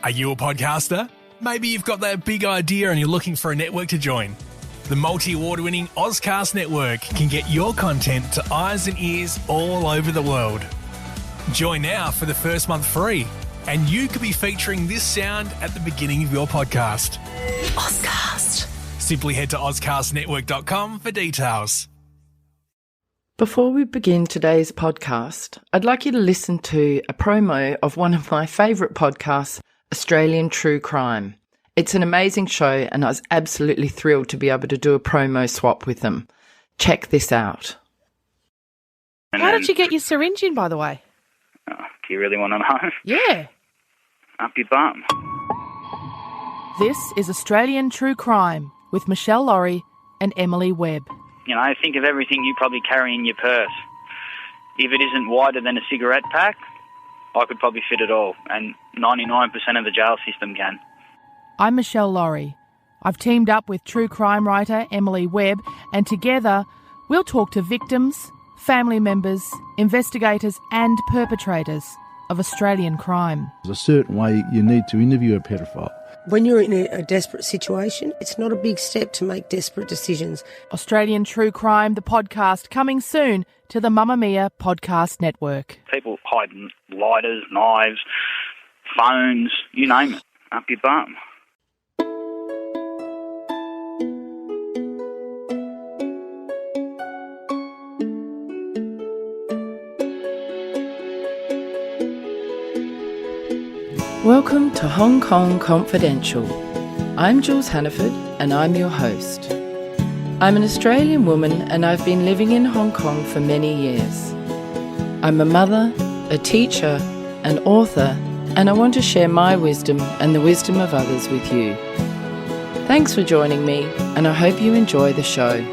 Are you a podcaster? Maybe you've got that big idea and you're looking for a network to join. The multi-award-winning Ozcast Network can get your content to eyes and ears all over the world. Join now for the first month free, and you could be featuring this sound at the beginning of your podcast. Ozcast. Simply head to ozcastnetwork.com for details. Before we begin today's podcast, I'd like you to listen to a promo of one of my favourite podcasts, Australian True Crime. It's an amazing show and I was absolutely thrilled to be able to do a promo swap with them. Check this out. How did you get your syringe in, by the way? Oh, do you really want to know? Yeah. Up your bum. This is Australian True Crime with Michelle Laurie and Emily Webb. You know, think of everything you probably carry in your purse. If it isn't wider than a cigarette pack, I could probably fit it all, and 99% of the jail system can. I'm Michelle Laurie. I've teamed up with true crime writer Emily Webb, and together we'll talk to victims, family members, investigators and perpetrators of Australian crime. There's a certain way you need to interview a pedophile. When you're in a desperate situation, it's not a big step to make desperate decisions. Australian True Crime, the podcast, coming soon to the Mamma Mia podcast network. People hide lighters, knives, phones, you name it, up your bum. Welcome to Hong Kong Confidential. I'm Jules Hannaford and I'm your host. I'm an Australian woman and I've been living in Hong Kong for many years. I'm a mother, a teacher, an author, and I want to share my wisdom and the wisdom of others with you. Thanks for joining me and I hope you enjoy the show.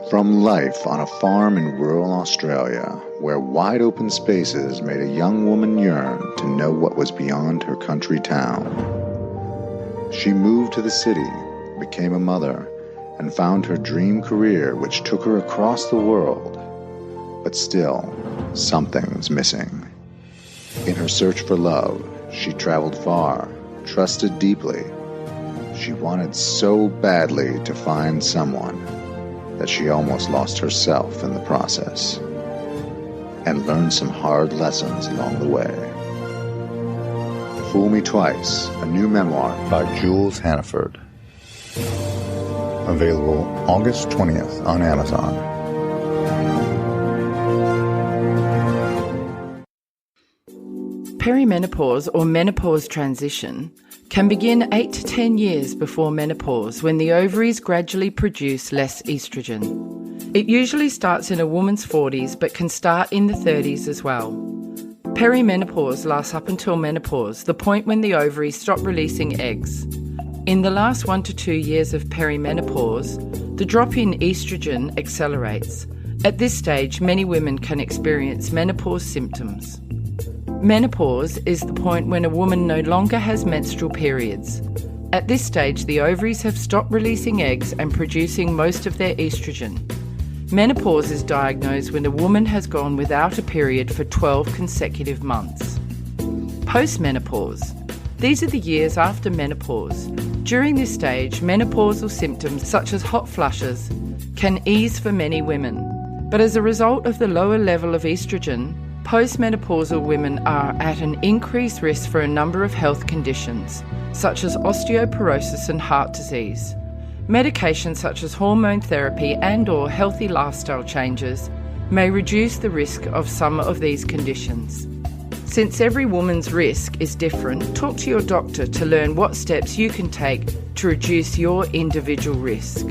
From life on a farm in rural Australia, where wide open spaces made a young woman yearn to know what was beyond her country town. She moved to the city, became a mother, and found her dream career which took her across the world. But still, something was missing. In her search for love, she traveled far, trusted deeply. She wanted so badly to find someone that she almost lost herself in the process, and learned some hard lessons along the way. Fool Me Twice, a new memoir by Jules Hannaford. Available August 20th on Amazon. Perimenopause or menopause transition can begin 8 to 10 years before menopause when the ovaries gradually produce less estrogen. It usually starts in a woman's 40s but can start in the 30s as well. Perimenopause lasts up until menopause, the point when the ovaries stop releasing eggs. In the last 1 to 2 years of perimenopause, the drop in estrogen accelerates. At this stage, many women can experience menopause symptoms. Menopause is the point when a woman no longer has menstrual periods. At this stage, the ovaries have stopped releasing eggs and producing most of their estrogen. Menopause is diagnosed when a woman has gone without a period for 12 consecutive months. Postmenopause. These are the years after menopause. During this stage, menopausal symptoms such as hot flushes can ease for many women. But as a result of the lower level of estrogen, postmenopausal women are at an increased risk for a number of health conditions, such as osteoporosis and heart disease. Medications such as hormone therapy and/or healthy lifestyle changes may reduce the risk of some of these conditions. Since every woman's risk is different, talk to your doctor to learn what steps you can take to reduce your individual risk.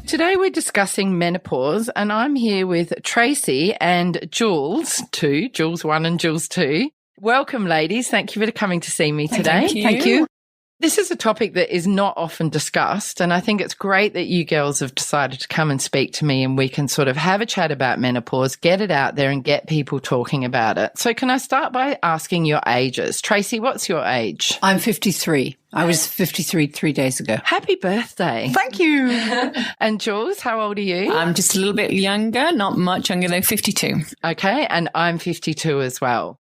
Today we're discussing menopause and I'm here with Tracey and Jules, Jules 1 and Jules 2. Welcome ladies, thank you for coming to see me today. Thank you. This is a topic that is not often discussed, and I think it's great that you girls have decided to come and speak to me and we can sort of have a chat about menopause, get it out there and get people talking about it. So can I start by asking your ages? Tracey, what's your age? I'm 53. I was 53 3 days ago. Happy birthday. Thank you. And Jules, how old are you? I'm just a little bit younger, not much younger though, 52. Okay, and I'm 52 as well.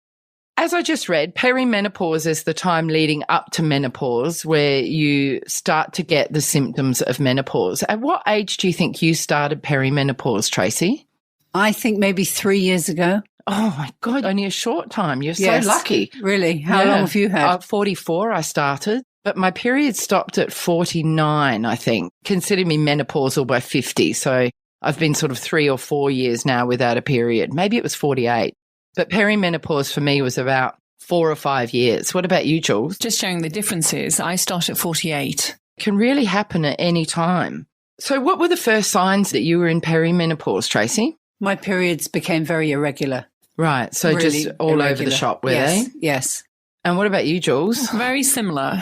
As I just read, perimenopause is the time leading up to menopause where you start to get the symptoms of menopause. At what age do you think you started perimenopause, Tracey? I think maybe 3 years ago. Oh, my God, only a short time. You're Yes. so lucky. Really? How long have you had? At 44, I started, but my period stopped at 49, I think. Consider me menopausal by 50, so I've been sort of 3 or 4 years now without a period. Maybe it was 48. But perimenopause for me was about 4 or 5 years. What about you, Jules? Just showing the differences, I start at 48. It can really happen at any time. So what were the first signs that you were in perimenopause, Tracey? My periods became very irregular. Right, so Really just all over the irregular. shop, were Yes, they? yes. And what about you, Jules? Very similar.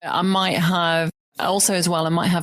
I might have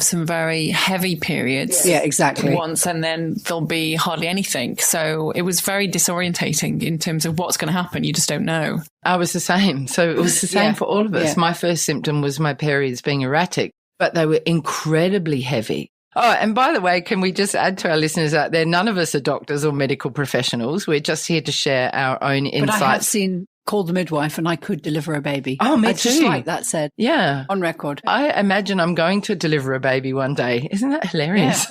some very heavy periods. Yeah, exactly. Once, and then there'll be hardly anything. So it was very disorientating in terms of what's going to happen. You just don't know. I was the same. So it was the same Yeah, for all of us. yeah. My first symptom was my periods being erratic, but they were incredibly heavy. Oh, and by the way, can we just add to our listeners out there, none of us are doctors or medical professionals. We're just here to share our own insights. But I have seen Call the Midwife and I could deliver a baby. Oh, me I just too. like that said. Yeah. On record. I imagine I'm going to deliver a baby one day. Isn't that hilarious?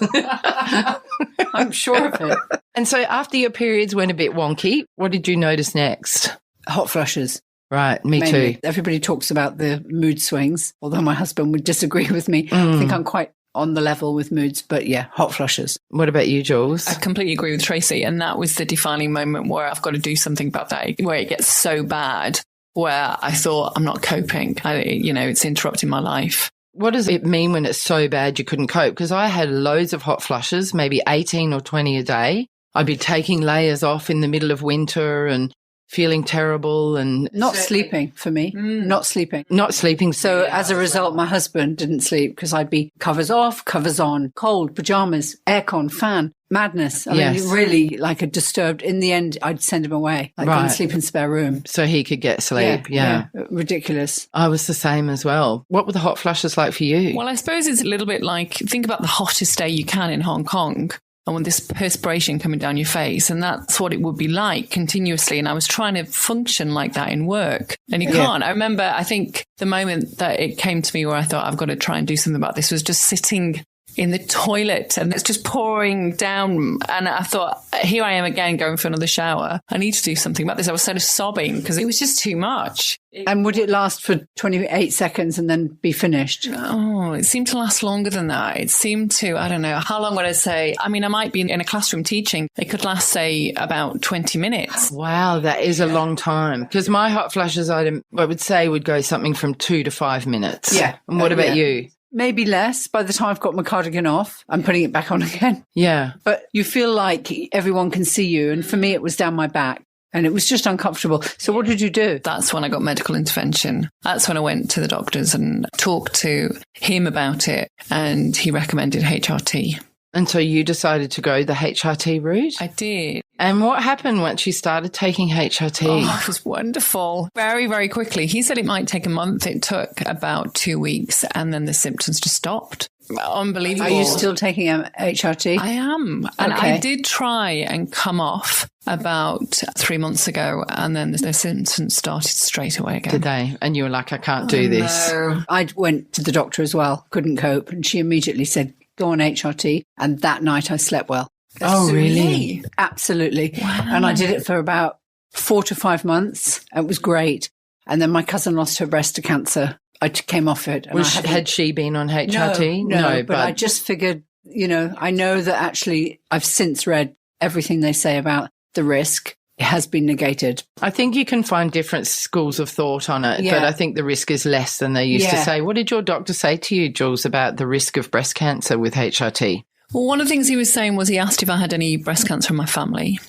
I'm sure of it. And so after your periods went a bit wonky, what did you notice next? Hot flushes. Right, me Mainly. too. Everybody talks about the mood swings, although my husband would disagree with me. I think I'm quite on the level with moods, but yeah, hot flushes. What about you, Jules? I completely agree with Tracey. And that was the defining moment where I've got to do something about that, where it gets so bad, where I thought I'm not coping. It's interrupting my life. What does it mean when it's so bad you couldn't cope? Because I had loads of hot flushes, maybe 18 or 20 a day. I'd be taking layers off in the middle of winter and feeling terrible and Not sleeping for me. Not sleeping. not sleeping. So as a result, my husband didn't sleep because I'd be covers off, covers on, cold, pajamas, aircon, fan, madness. I Yes. mean, really like a disturbed. In the end, I'd send him away, like go and Right. sleep in spare room. So he could get sleep. Yeah. Ridiculous. I was the same as well. What were the hot flushes like for you? Well, I suppose it's a little bit like, think about the hottest day you can in Hong Kong. And with this perspiration coming down your face, and that's what it would be like continuously. And I was trying to function like that in work, and you can't. I remember, I think the moment that it came to me where I thought I've got to try and do something about this was just sitting in the toilet and it's just pouring down. And I thought, here I am again going for another shower. I need to do something about this. I was sort of sobbing because it was just too much. And would it last for 28 seconds and then be finished? Oh, it seemed to last longer than that. It seemed to, I don't know, how long would I say? I mean, I might be in a classroom teaching. It could last, say, about 20 minutes. Wow, that is a long time. Because my hot flushes, I would say, would go something from 2 to 5 minutes. Yeah. And what about yeah. you? Maybe less. By the time I've got my cardigan off, I'm putting it back on again. Yeah. But you feel like everyone can see you. And for me, it was down my back. And it was just uncomfortable. So what did you do? That's when I got medical intervention. That's when I went to the doctors and talked to him about it. And he recommended HRT. And so you decided to go the HRT route? I did. And what happened once you started taking HRT? Oh, it was wonderful. Very, very quickly. He said it might take a month. It took about 2 weeks and then the symptoms just stopped. Unbelievable. Are you still taking HRT? I am. And Okay. I did try and come off about 3 months ago and then the symptoms started straight away again. Did they? And you were like, I can't do this. No. I went to the doctor as well, couldn't cope. And she immediately said, go on HRT. And that night I slept well. Oh, really? Absolutely. Wow. And I did it for about 4 to 5 months. It was great. And then my cousin lost her breast to cancer. I came off it. And Had she been on HRT? No, but I just figured, I know that actually I've since read everything they say about the risk. It has been negated. I think you can find different schools of thought on it, Yeah. but I think the risk is less than they used to Yeah. say. What did your doctor say to you, Jules, about the risk of breast cancer with HRT? Well, one of the things he was saying was he asked if I had any breast cancer in my family,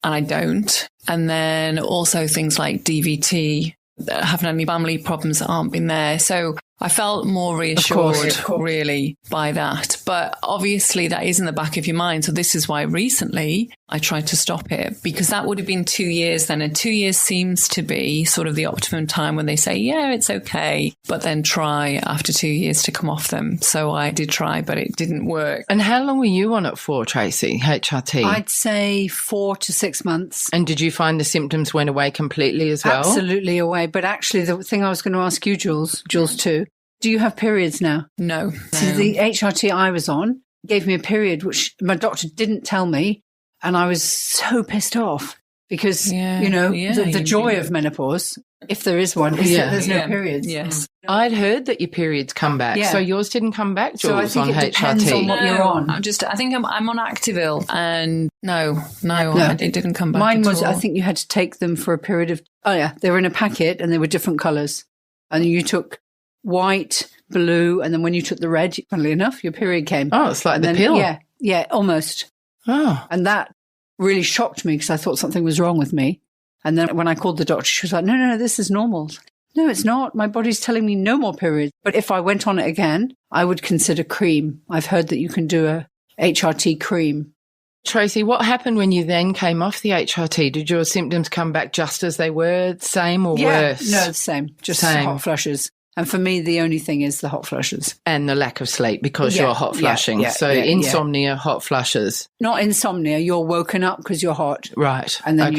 and I don't. And then also things like DVT, having any family problems that aren't been there. So I felt more reassured, really, by that. But obviously that is in the back of your mind. So this is why recently I tried to stop it, because that would have been 2 years then. And 2 years seems to be sort of the optimum time when they say, yeah, it's okay, but then try after 2 years to come off them. So I did try, but it didn't work. And how long were you on it for, Tracey, HRT? I'd say 4 to 6 months. And did you find the symptoms went away completely as well? Absolutely away. But actually, the thing I was going to ask you, Jules too, do you have periods now? No. So the HRT I was on gave me a period which my doctor didn't tell me, and I was so pissed off because, the joy of menopause, if there is one, is that there's no periods. Yes. I'd heard that your periods come back, so yours didn't come back, Jules, so I think on it depends HRT. on what you're on. I think I'm on Activil, and no, it didn't come back. Mine was, at all. I think you had to take them for a period of, they were in a packet and they were different colours. And you took white, blue, and then when you took the red, funnily enough, your period came. Oh, it's like the pill. Yeah, almost. Oh. And that really shocked me because I thought something was wrong with me. And then when I called the doctor, she was like, no, this is normal. No, it's not. My body's telling me no more periods. But if I went on it again, I would consider cream. I've heard that you can do a HRT cream. Tracey, what happened when you then came off the HRT? Did your symptoms come back just as they were, same or worse? No, the same. Just hot flushes. And for me, the only thing is the hot flushes. And the lack of sleep because you're hot flushing. Insomnia, hot flushes. Not insomnia. You're woken up because you're hot. Right. And then,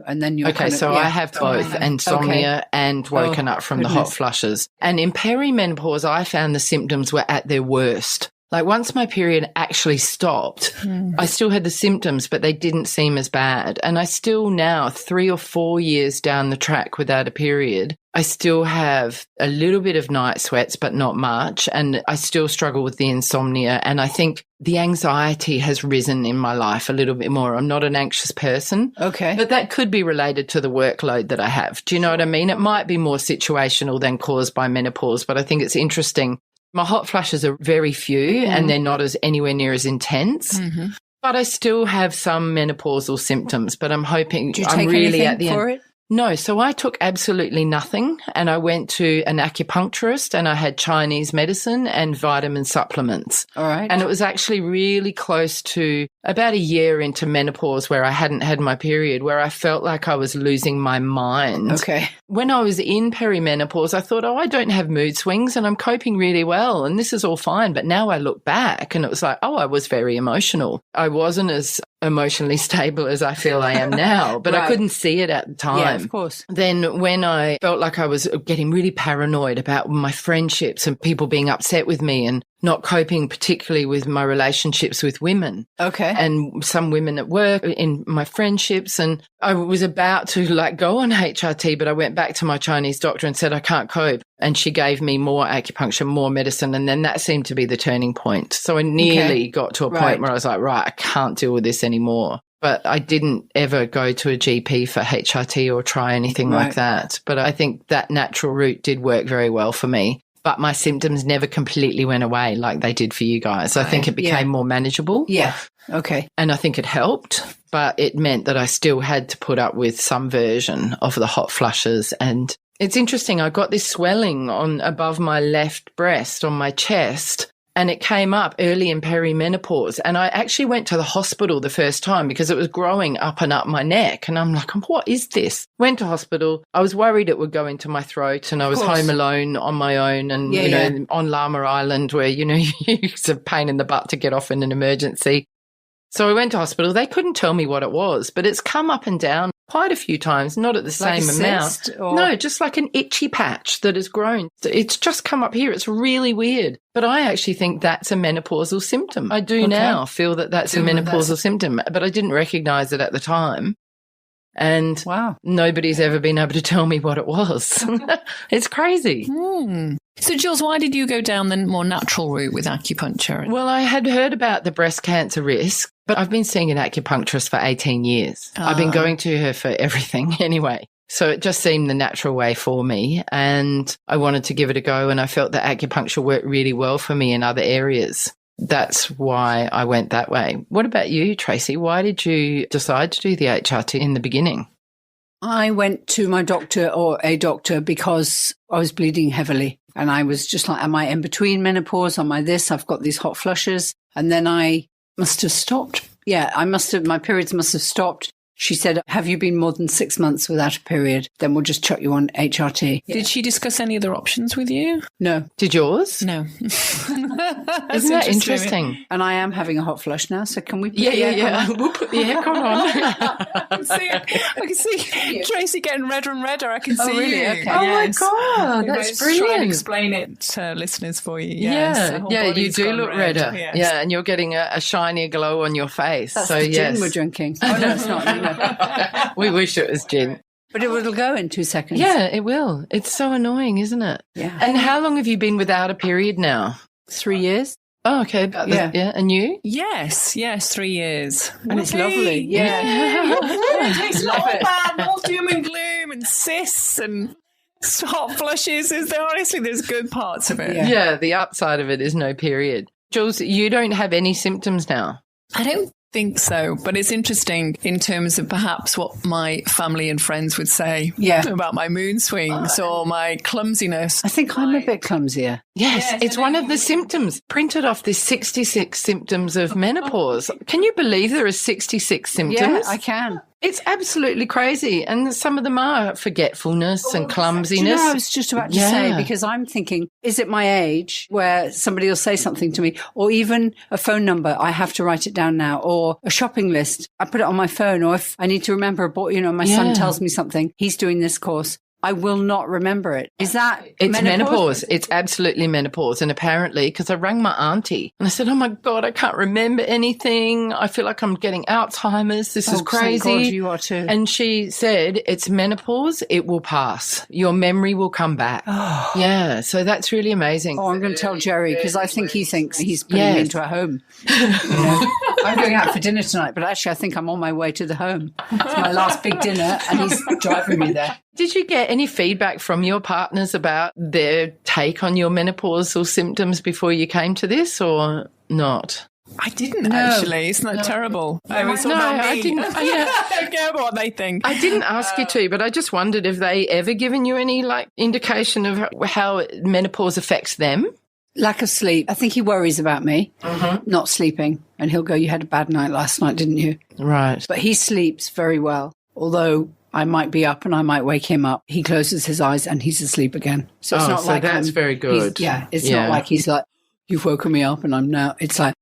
and then you're okay, so I have both insomnia and woken up from the hot flushes. And in perimenopause, I found the symptoms were at their worst. Like once my period actually stopped, I still had the symptoms, but they didn't seem as bad. And I still now, 3 or 4 years down the track without a period, I still have a little bit of night sweats, but not much. And I still struggle with the insomnia. And I think the anxiety has risen in my life a little bit more. I'm not an anxious person. Okay. But that could be related to the workload that I have. Do you know what I mean? It might be more situational than caused by menopause, but I think it's interesting. My hot flushes are very few and they're not anywhere near as intense. Mm-hmm. But I still have some menopausal symptoms, but I'm hoping Do you take anything for it? No, so I took absolutely nothing and I went to an acupuncturist and I had Chinese medicine and vitamin supplements. All right. And it was actually really close to about a year into menopause where I hadn't had my period, where I felt like I was losing my mind. Okay. When I was in perimenopause, I thought, I don't have mood swings and I'm coping really well and this is all fine. But now I look back and it was like, I was very emotional. I wasn't as emotionally stable as I feel I am now, but I couldn't see it at the time. Yeah, of course. Then when I felt like I was getting really paranoid about my friendships and people being upset with me and not coping particularly with my relationships with women. Okay. And some women at work, in my friendships. And I was about to go on HRT, but I went back to my Chinese doctor and said, I can't cope. And she gave me more acupuncture, more medicine. And then that seemed to be the turning point. So I nearly got to a point where I was like, right, I can't deal with this anymore. But I didn't ever go to a GP for HRT or try anything like that. But I think that natural route did work very well for me. But my symptoms never completely went away like they did for you guys. I think it became more manageable. Yeah. Okay. And I think it helped, but it meant that I still had to put up with some version of the hot flushes. And it's interesting. I got this swelling above my left breast on my chest. And it came up early in perimenopause. And I actually went to the hospital the first time because it was growing up and up my neck. And I'm like, what is this? Went to hospital. I was worried it would go into my throat. And I was home alone on my own and, on Llama Island where, it's a pain in the butt to get off in an emergency. So I went to hospital. They couldn't tell me what it was, but it's come up and down quite a few times, not at the same amount. No, just like an itchy patch that has grown. It's just come up here. It's really weird. But I actually think that's a menopausal symptom. I do now feel that that's a menopausal symptom, but I didn't recognize it at the time. And nobody's ever been able to tell me what it was. It's crazy. So, Jules, why did you go down the more natural route with acupuncture? Well, I had heard about the breast cancer risk, but I've been seeing an acupuncturist for 18 years. I've been going to her for everything anyway. So it just seemed the natural way for me. And I wanted to give it a go. And I felt that acupuncture worked really well for me in other areas. That's why I went that way. What about you, Tracey? Why did you decide to do the HRT in the beginning? I went to my doctor or a doctor because I was bleeding heavily. And I was just like, am I in between menopause? Am I this? I've got these hot flushes. And then I must have stopped. Yeah, my periods must have stopped. She said, have you been more than 6 months without a period? Then we'll just chuck you on HRT. Did she discuss any other options with you? No. Did yours? No. Isn't that interesting? And I am having a hot flush now, so can we put Yeah. We'll put the aircon on. I can see Tracey getting redder and redder. I can see really? you. Okay. Oh, my God. That's brilliant. Try and explain it to listeners for you. Yeah, you do look redder. Yes. Yeah, and you're getting a shinier glow on your face. That's so, the yes. gin we're drinking. Oh, no, it's not. No. We wish it was gin. But it'll go in 2 seconds. Yeah, it will. It's so annoying, isn't it? Yeah. And how long have you been without a period now? 3 years. Oh, okay. Yeah. And you? Yes, 3 years. And it's lovely. Yeah. It's not bad, more doom and gloom and cysts and hot flushes. Honestly, there's good parts of it. Yeah, the upside of it is no period. Jules, you don't have any symptoms now? I don't think so, but it's interesting in terms of perhaps what my family and friends would say about my mood swings or my clumsiness. I think I'm a bit clumsier. Yes, it's one of the symptoms printed off this 66 symptoms of menopause. Can you believe there are 66 symptoms? Yeah, I can. It's absolutely crazy. And some of them are forgetfulness and clumsiness. Do you know, I was just about to say, because I'm thinking, is it my age where somebody will say something to me, or even a phone number, I have to write it down now, or a shopping list, I put it on my phone, or if I need to remember my son tells me something, he's doing this course, I will not remember it. Is that It's menopause. It's absolutely menopause. And apparently, because I rang my auntie and I said, oh my God, I can't remember anything. I feel like I'm getting Alzheimer's. This is crazy. Thank God you are too. And she said, it's menopause. It will pass. Your memory will come back. Yeah. So that's really amazing. Oh, I'm going to tell Jerry because I think he thinks he's putting me into a home. I'm going out for dinner tonight, but actually I think I'm on my way to the home. It's my last big dinner and he's driving me there. Did you get any feedback from your partners about their take on your menopausal symptoms before you came to this or not? I didn't actually. Isn't that terrible? I didn't. I don't care about what they think. I didn't ask you to, but I just wondered if they ever given you any indication of how menopause affects them. Lack of sleep. I think he worries about me not sleeping, and he'll go, "You had a bad night last night, didn't you?" Right. But he sleeps very well, although I might be up and I might wake him up. He closes his eyes and he's asleep again. So it's not like that's very good. It's not like he's like, you've woken me up and I'm now. It's like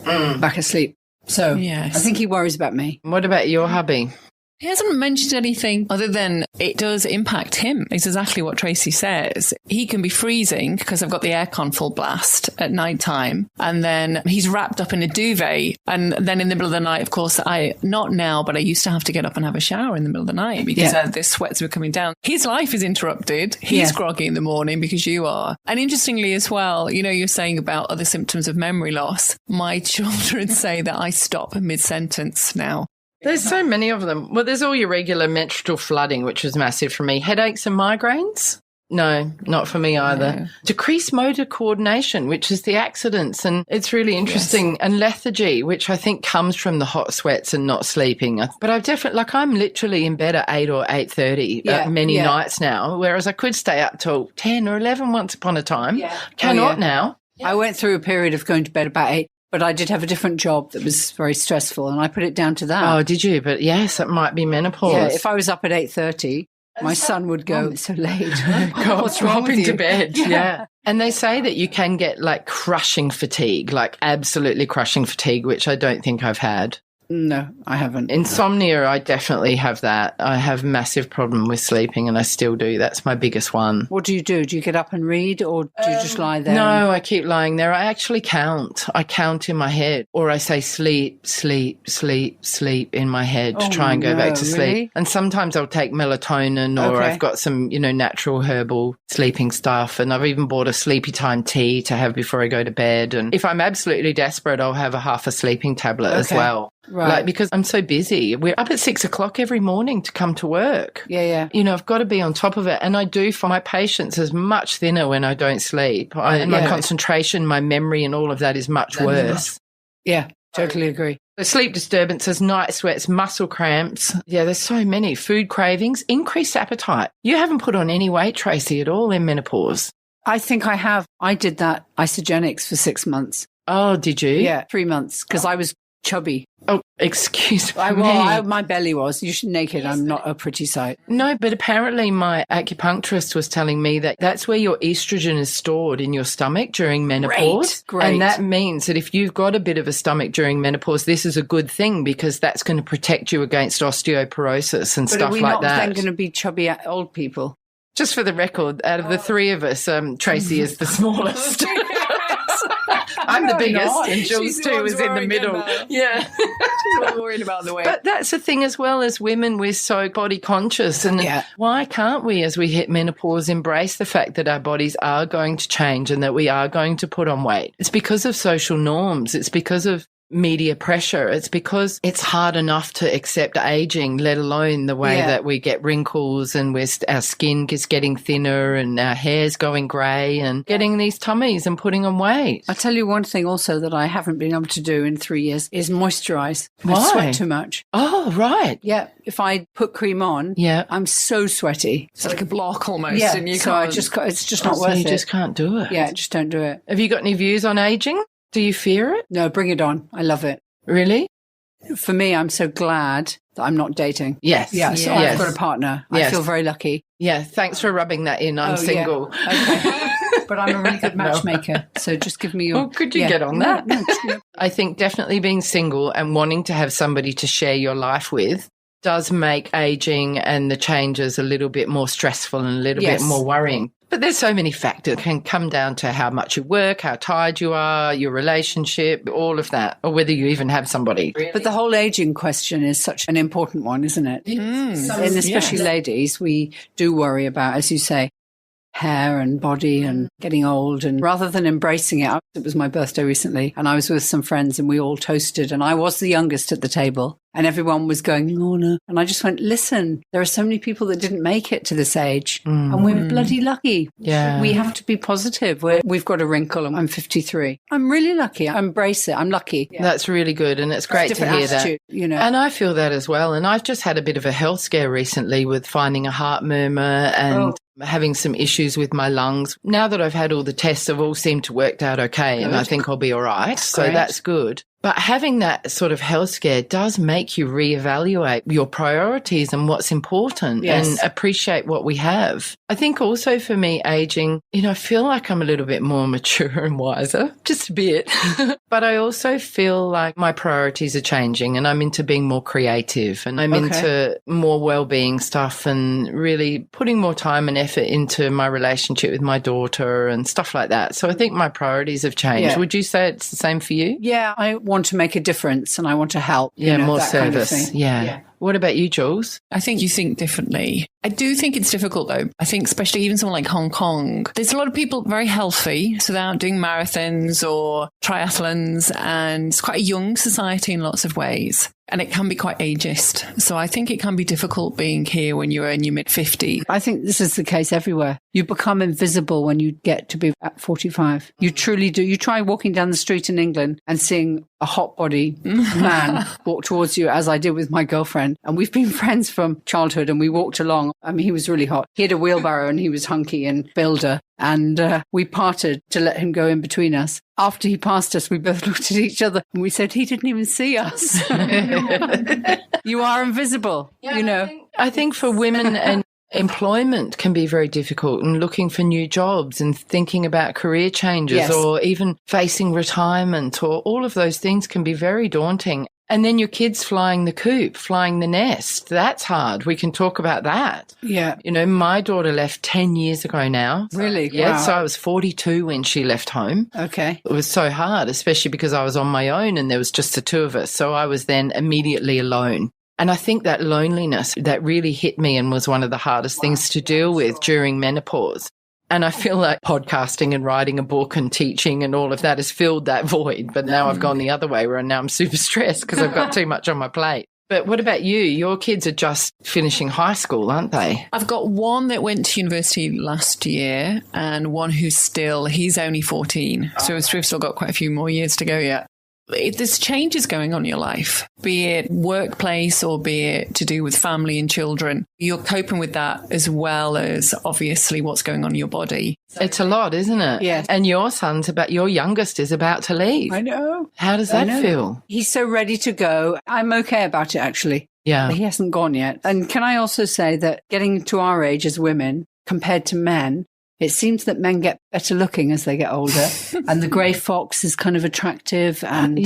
back asleep. So I think he worries about me. What about your hubby? He hasn't mentioned anything other than it does impact him. It's exactly what Tracey says. He can be freezing because I've got the aircon full blast at night time. And then he's wrapped up in a duvet. And then in the middle of the night, of course, not now, but I used to have to get up and have a shower in the middle of the night because the sweats were coming down. His life is interrupted. He's groggy in the morning because you are. And interestingly as well, you're saying about other symptoms of memory loss. My children say that I stop mid-sentence now. There's so many of them. Well, there's all your regular menstrual flooding, which was massive for me. Headaches and migraines? No, not for me either. No. Decreased motor coordination, which is the accidents. And it's really interesting. Yes. And lethargy, which I think comes from the hot sweats and not sleeping. But I've definitely, I'm literally in bed at 8 or 8:30 many nights now, whereas I could stay up till 10 or 11 once upon a time. Yeah. Cannot now. I went through a period of going to bed about 8. But I did have a different job that was very stressful, and I put it down to that. Oh, did you? But yes, it might be menopause. Yeah, if I was up at 8:30, my son would go, it's so late. God, what's wrong with you? To bed. Yeah. And they say that you can get crushing fatigue, absolutely crushing fatigue, which I don't think I've had. No, I haven't. Insomnia, I definitely have that. I have massive problem with sleeping and I still do. That's my biggest one. What do you do? Do you get up and read or do you just lie there? No, I keep lying there. I actually count. I count in my head or I say sleep, sleep, sleep, sleep in my head to try and go back to sleep. Really? And sometimes I'll take melatonin or I've got some, natural herbal sleeping stuff. And I've even bought a sleepy time tea to have before I go to bed. And if I'm absolutely desperate, I'll have a half a sleeping tablet as well. Right. Because I'm so busy. We're up at 6 o'clock every morning to come to work. Yeah. I've got to be on top of it. And I do, for my patience is much thinner when I don't sleep. My concentration, my memory and all of that is much worse. Yeah, totally agree. Sleep disturbances, night sweats, muscle cramps. Yeah, there's so many. Food cravings, increased appetite. You haven't put on any weight, Tracey, at all in menopause. I think I have. I did that isogenics for 6 months. Oh, did you? Yeah, 3 months, because I was chubby. Oh, excuse me. My belly was. You should naked. I'm not a pretty sight. No, but apparently my acupuncturist was telling me that that's where your estrogen is stored in your stomach during menopause. Great. And that means that if you've got a bit of a stomach during menopause, this is a good thing because that's going to protect you against osteoporosis and stuff like that. But are we not then going to be chubby old people? Just for the record, out of the three of us, Tracey is the smallest. I'm the biggest, and Jules too is in the middle. Yeah. She's not worried about the weight. But that's the thing as well, as women, we're so body conscious. And why can't we, as we hit menopause, embrace the fact that our bodies are going to change and that we are going to put on weight? It's because of social norms. It's because of media pressure. It's because it's hard enough to accept aging, let alone the way that we get wrinkles and our skin is getting thinner and our hair's going grey and getting these tummies and putting on weight. I'll tell you one thing also that I haven't been able to do in 3 years is moisturise. Why? I sweat too much. Oh, right. Yeah. If I put cream on, I'm so sweaty. It's like a block almost. Yeah. And you so can't... it's just not worth it. You just can't do it. Yeah, just don't do it. Have you got any views on ageing? Do you fear it? No, bring it on. I love it. Really? For me, I'm so glad that I'm not dating. Yes. Yeah, so I've got a partner. I feel very lucky. Yeah, thanks for rubbing that in. I'm single. Yeah. Okay. But I'm a really good matchmaker. So just give me your... Oh, could you get on that? No. I think definitely being single and wanting to have somebody to share your life with does make aging and the changes a little bit more stressful and a little bit more worrying. But there's so many factors. It can come down to how much you work, how tired you are, your relationship, all of that, or whether you even have somebody. Really? But the whole aging question is such an important one, isn't it? And especially ladies, we do worry about, as you say, hair and body and getting old. And rather than embracing it was my birthday recently and I was with some friends and we all toasted and I was the youngest at the table. And everyone was going, oh no. And I just went, listen, there are so many people that didn't make it to this age. And we're bloody lucky. Yeah. We have to be positive. We've got a wrinkle and I'm 53. I'm really lucky. I embrace it. I'm lucky. Yeah. That's really good. And it's great to hear attitude, that. You know. And I feel that as well. And I've just had a bit of a health scare recently with finding a heart murmur and having some issues with my lungs. Now that I've had all the tests, have all seemed to work out okay. And I think I'll be all right. So that's good. But having that sort of health scare does make you reevaluate your priorities and what's important and appreciate what we have. I think also for me, aging, I feel like I'm a little bit more mature and wiser, just a bit. But I also feel like my priorities are changing and I'm into being more creative and I'm into more well-being stuff and really putting more time and effort into my relationship with my daughter and stuff like that. So I think my priorities have changed. Yeah. Would you say it's the same for you? Yeah, I want to make a difference and I want to help. More service. Kind of thing. Yeah. What about you, Jules? I think you think differently. I do think it's difficult, though. I think especially even someone like Hong Kong, there's a lot of people very healthy, so they're out doing marathons or triathlons, and it's quite a young society in lots of ways. And it can be quite ageist. So I think it can be difficult being here when you're in your mid-50s. I think this is the case everywhere. You become invisible when you get to be at 45. You truly do. You try walking down the street in England and seeing a hot body man walk towards you, as I did with my girlfriend. And we've been friends from childhood and we walked along. I mean, he was really hot. He had a wheelbarrow and he was hunky and builder. And we parted to let him go in between us. After he passed us, we both looked at each other and we said, he didn't even see us. You are invisible, I think for women and employment can be very difficult, and looking for new jobs and thinking about career changes or even facing retirement, or all of those things can be very daunting. And then your kids flying the coop, flying the nest. That's hard. We can talk about that. Yeah. My daughter left 10 years ago now. Really? Yeah. Wow. So I was 42 when she left home. Okay. It was so hard, especially because I was on my own and there was just the two of us. So I was then immediately alone. And I think that loneliness, that really hit me and was one of the hardest things to deal with during menopause. And I feel like podcasting and writing a book and teaching and all of that has filled that void. But now I've gone the other way, where now I'm super stressed because I've got too much on my plate. But what about you? Your kids are just finishing high school, aren't they? I've got one that went to university last year and one he's only 14. So we've still got quite a few more years to go yet. there's changes going on in your life, be it workplace or be it to do with family and children. You're coping with that as well as obviously what's going on in your body. It's a lot, isn't it? Yes. And your youngest is about to leave. I know. How does that feel? He's so ready to go. I'm okay about it, actually. Yeah. But he hasn't gone yet. And can I also say that getting to our age as women compared to men, it seems that men get better looking as they get older and the grey fox is kind of attractive and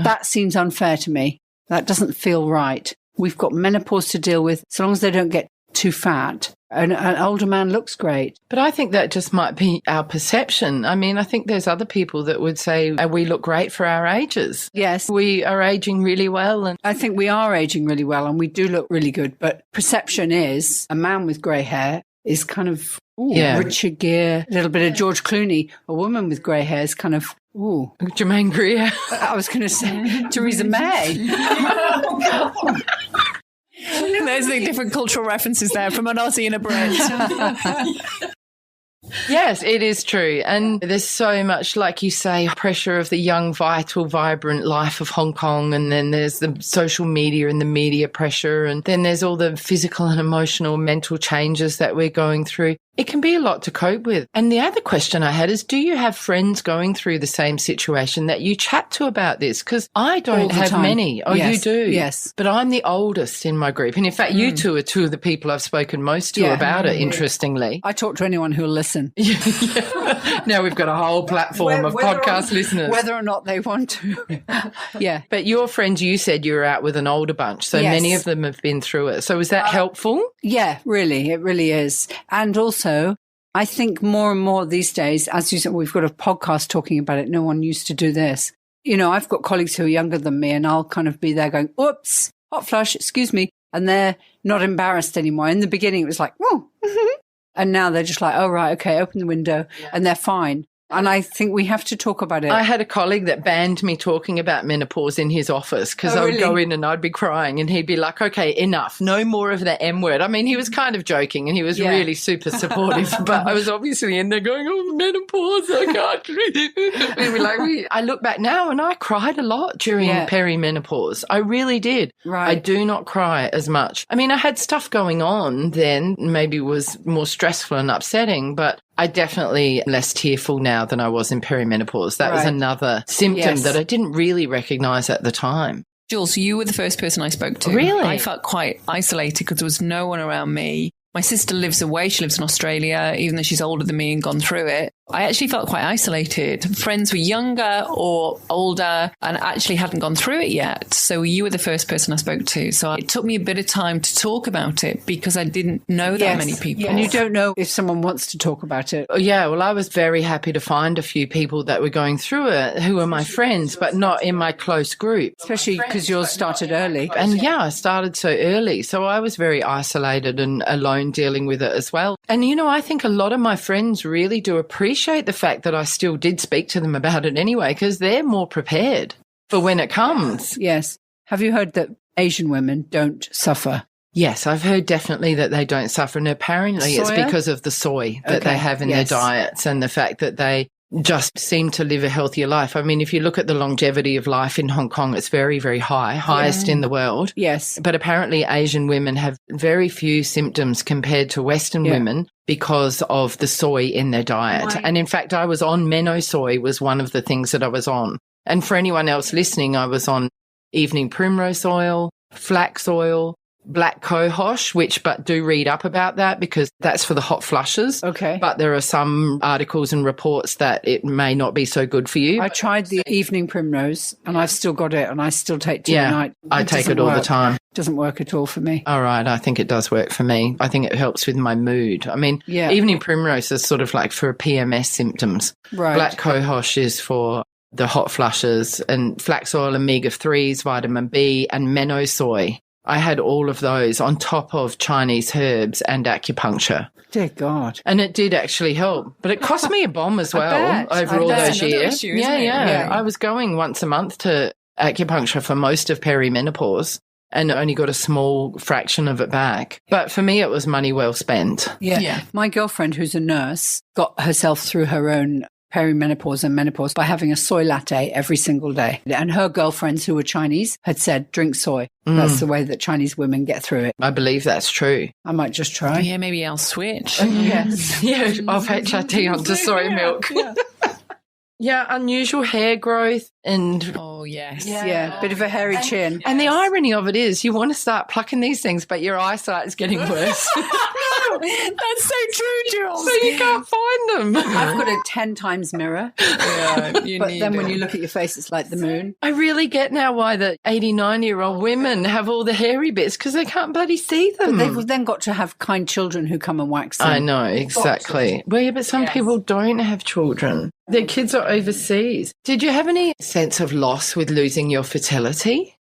that seems unfair to me. That doesn't feel right. We've got menopause to deal with. So long as they don't get too fat, an older man looks great. But I think that just might be our perception. I mean, I think there's other people that would say we look great for our ages. Yes. We are aging really well. And I think we are aging really well and we do look really good. But perception is a man with grey hair is kind of Richard Gere, a little bit of George Clooney. A woman with grey hair is kind of, Jermaine Greer. I was going to say Theresa May. There's the different cultural references there from an Aussie and a Brit. Yes, it is true. And there's so much, like you say, pressure of the young, vital, vibrant life of Hong Kong. And then there's the social media and the media pressure. And then there's all the physical and emotional, mental changes that we're going through. It can be a lot to cope with. And the other question I had is, do you have friends going through the same situation that you chat to about this? Because I don't have many. Oh, yes. You do? Yes. But I'm the oldest in my group. And in fact, you two are two of the people I've spoken most to about it, interestingly. I talk to anyone who'll listen. Now we've got a whole platform of podcast listeners. Whether or not they want to. Yeah. But your friends, you said you were out with an older bunch. So many of them have been through it. So is that helpful? Yeah, really. It really is. And also, I think more and more these days, as you said, we've got a podcast talking about it. No one used to do this. You know, I've got colleagues who are younger than me and I'll kind of be there going, oops, hot flush, excuse me. And they're not embarrassed anymore. In the beginning, it was like, oh, and now they're just like, oh, right, okay, open the window and they're fine. And I think we have to talk about it. I had a colleague that banned me talking about menopause in his office because I would go in and I'd be crying and he'd be like, okay, enough, no more of the M word. I mean, he was kind of joking and he was really super supportive, but I was obviously in there going, oh, menopause, I can't. I look back now and I cried a lot during perimenopause. I really did. Right. I do not cry as much. I mean, I had stuff going on then, maybe was more stressful and upsetting, but I definitely less tearful now than I was in perimenopause. That was another symptom that I didn't really recognise at the time. Jules, you were the first person I spoke to. Really? I felt quite isolated because there was no one around me. My sister lives away. She lives in Australia, even though she's older than me and gone through it. I actually felt quite isolated. Friends were younger or older and actually hadn't gone through it yet. So you were the first person I spoke to. So it took me a bit of time to talk about it because I didn't know that many people. And you don't know if someone wants to talk about it. Yeah, well, I was very happy to find a few people that were going through it who were my friends, but not in my close group. Especially because yours started early. And I started so early. So I was very isolated and alone dealing with it as well. And, you know, I think a lot of my friends really do appreciate the fact that I still did speak to them about it anyway, because they're more prepared for when it comes. Yes. Have you heard that Asian women don't suffer? Yes, I've heard definitely that they don't suffer. And apparently it's because of the soy that they have in their diets and the fact that they just seem to live a healthier life. I mean, if you look at the longevity of life in Hong Kong, it's very, very high, highest in the world. Yes. But apparently Asian women have very few symptoms compared to Western women because of the soy in their diet. Right. And in fact, I was on Menopausal was one of the things that I was on. And for anyone else listening, I was on evening primrose oil, flax oil, black cohosh, but do read up about that because that's for the hot flushes. Okay. But there are some articles and reports that it may not be so good for you. I tried the evening primrose and I've still got it and I still take tea at night. I take it all the time. It doesn't work at all for me. All right. I think it does work for me. I think it helps with my mood. I mean, evening primrose is sort of like for PMS symptoms. Right. Black cohosh is for the hot flushes, and flax oil, omega-3s, vitamin B, and menopausal. I had all of those on top of Chinese herbs and acupuncture. Dear God. And it did actually help. But it cost me a bomb as well over all those years. Issue, yeah. I was going once a month to acupuncture for most of perimenopause and only got a small fraction of it back. But for me, it was money well spent. Yeah. My girlfriend, who's a nurse, got herself through her own perimenopause and menopause by having a soy latte every single day. And her girlfriends who were Chinese had said, drink soy. That's the way that Chinese women get through it. I believe that's true. I might just try. Yeah, maybe I'll switch. Yes. Yeah, off HRT onto soy milk. Yeah. Yeah, unusual hair growth and... Oh, yes. Yeah, bit of a hairy chin. And the irony of it is you want to start plucking these things, but your eyesight is getting worse. That's so true, Jules. So you can't find them. I've got a 10 times mirror. Yeah, But then when you look at your face, it's like the moon. I really get now why the 89-year-old women have all the hairy bits because they can't bloody see them. But they've then got to have kind children who come and wax them. I know, exactly. Well, yeah, but some people don't have children. Their kids are overseas. Did you have any sense of loss with losing your fertility?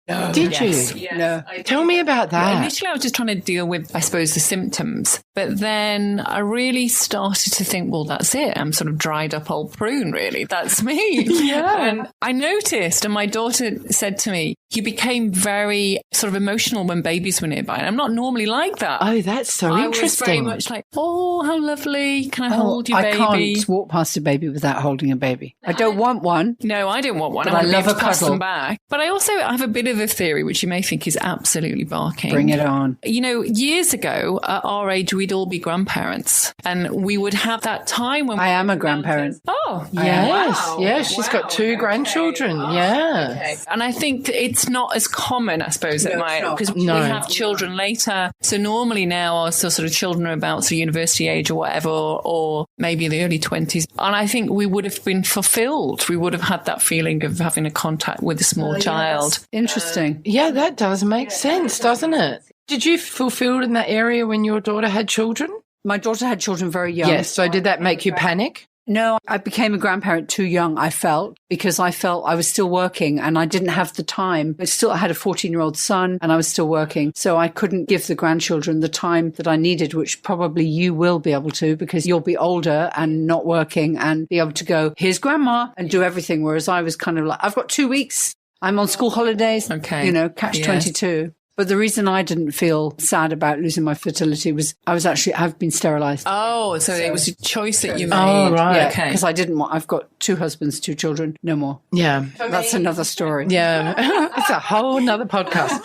No. Did Yes. you? Yes. No. Tell me about that. Initially, I was just trying to deal with, I suppose, the symptoms. But then I really started to think, well, that's it. I'm sort of dried up old prune, really. That's me. Yeah. And I noticed, and my daughter said to me, you became very sort of emotional when babies were nearby. And I'm not normally like that. Oh, that's so I interesting. was very much like, oh, how lovely. Can I hold your I baby? can't walk past a baby without holding a baby. I don't want one. No, I don't want one. But I want I to be love able a to pass cuddle. them back. But I also have a bit of a theory, which you may think is absolutely barking. Bring it on. You know, years ago, at our age, we'd all be grandparents. And we would have that time when... I am a grandparent. Oh, Yes. wow. Yeah, she's got 2 grandchildren. Yeah. Okay. And I think it's not as common, I suppose, No, at my it's not. because No. we have children later. So normally now our sort of children are about sort of university age or whatever, or maybe in the early 20s. And I think we would have been fulfilled. We would have had that feeling of having a contact with a small child. Interesting. Yeah, that does make sense, doesn't it? Did you fulfill in that area when your daughter had children? My daughter had children very young. Yes. So did that make you panic? No, I became a grandparent too young, I felt, because I felt I was still working and I didn't have the time. I had a 14-year-old son and I was still working. So I couldn't give the grandchildren the time that I needed, which probably you will be able to because you'll be older and not working and be able to go, here's grandma, and do everything. Whereas I was kind of like, I've got 2 weeks. I'm on school holidays. Okay. You know, catch 22. But the reason I didn't feel sad about losing my fertility was I've been sterilised. Oh, so it was a choice that you made. Oh, right. Yeah, Okay. because I didn't want, I've got 2 husbands, 2 children, no more. Yeah. That's another story. Yeah. It's a whole nother podcast.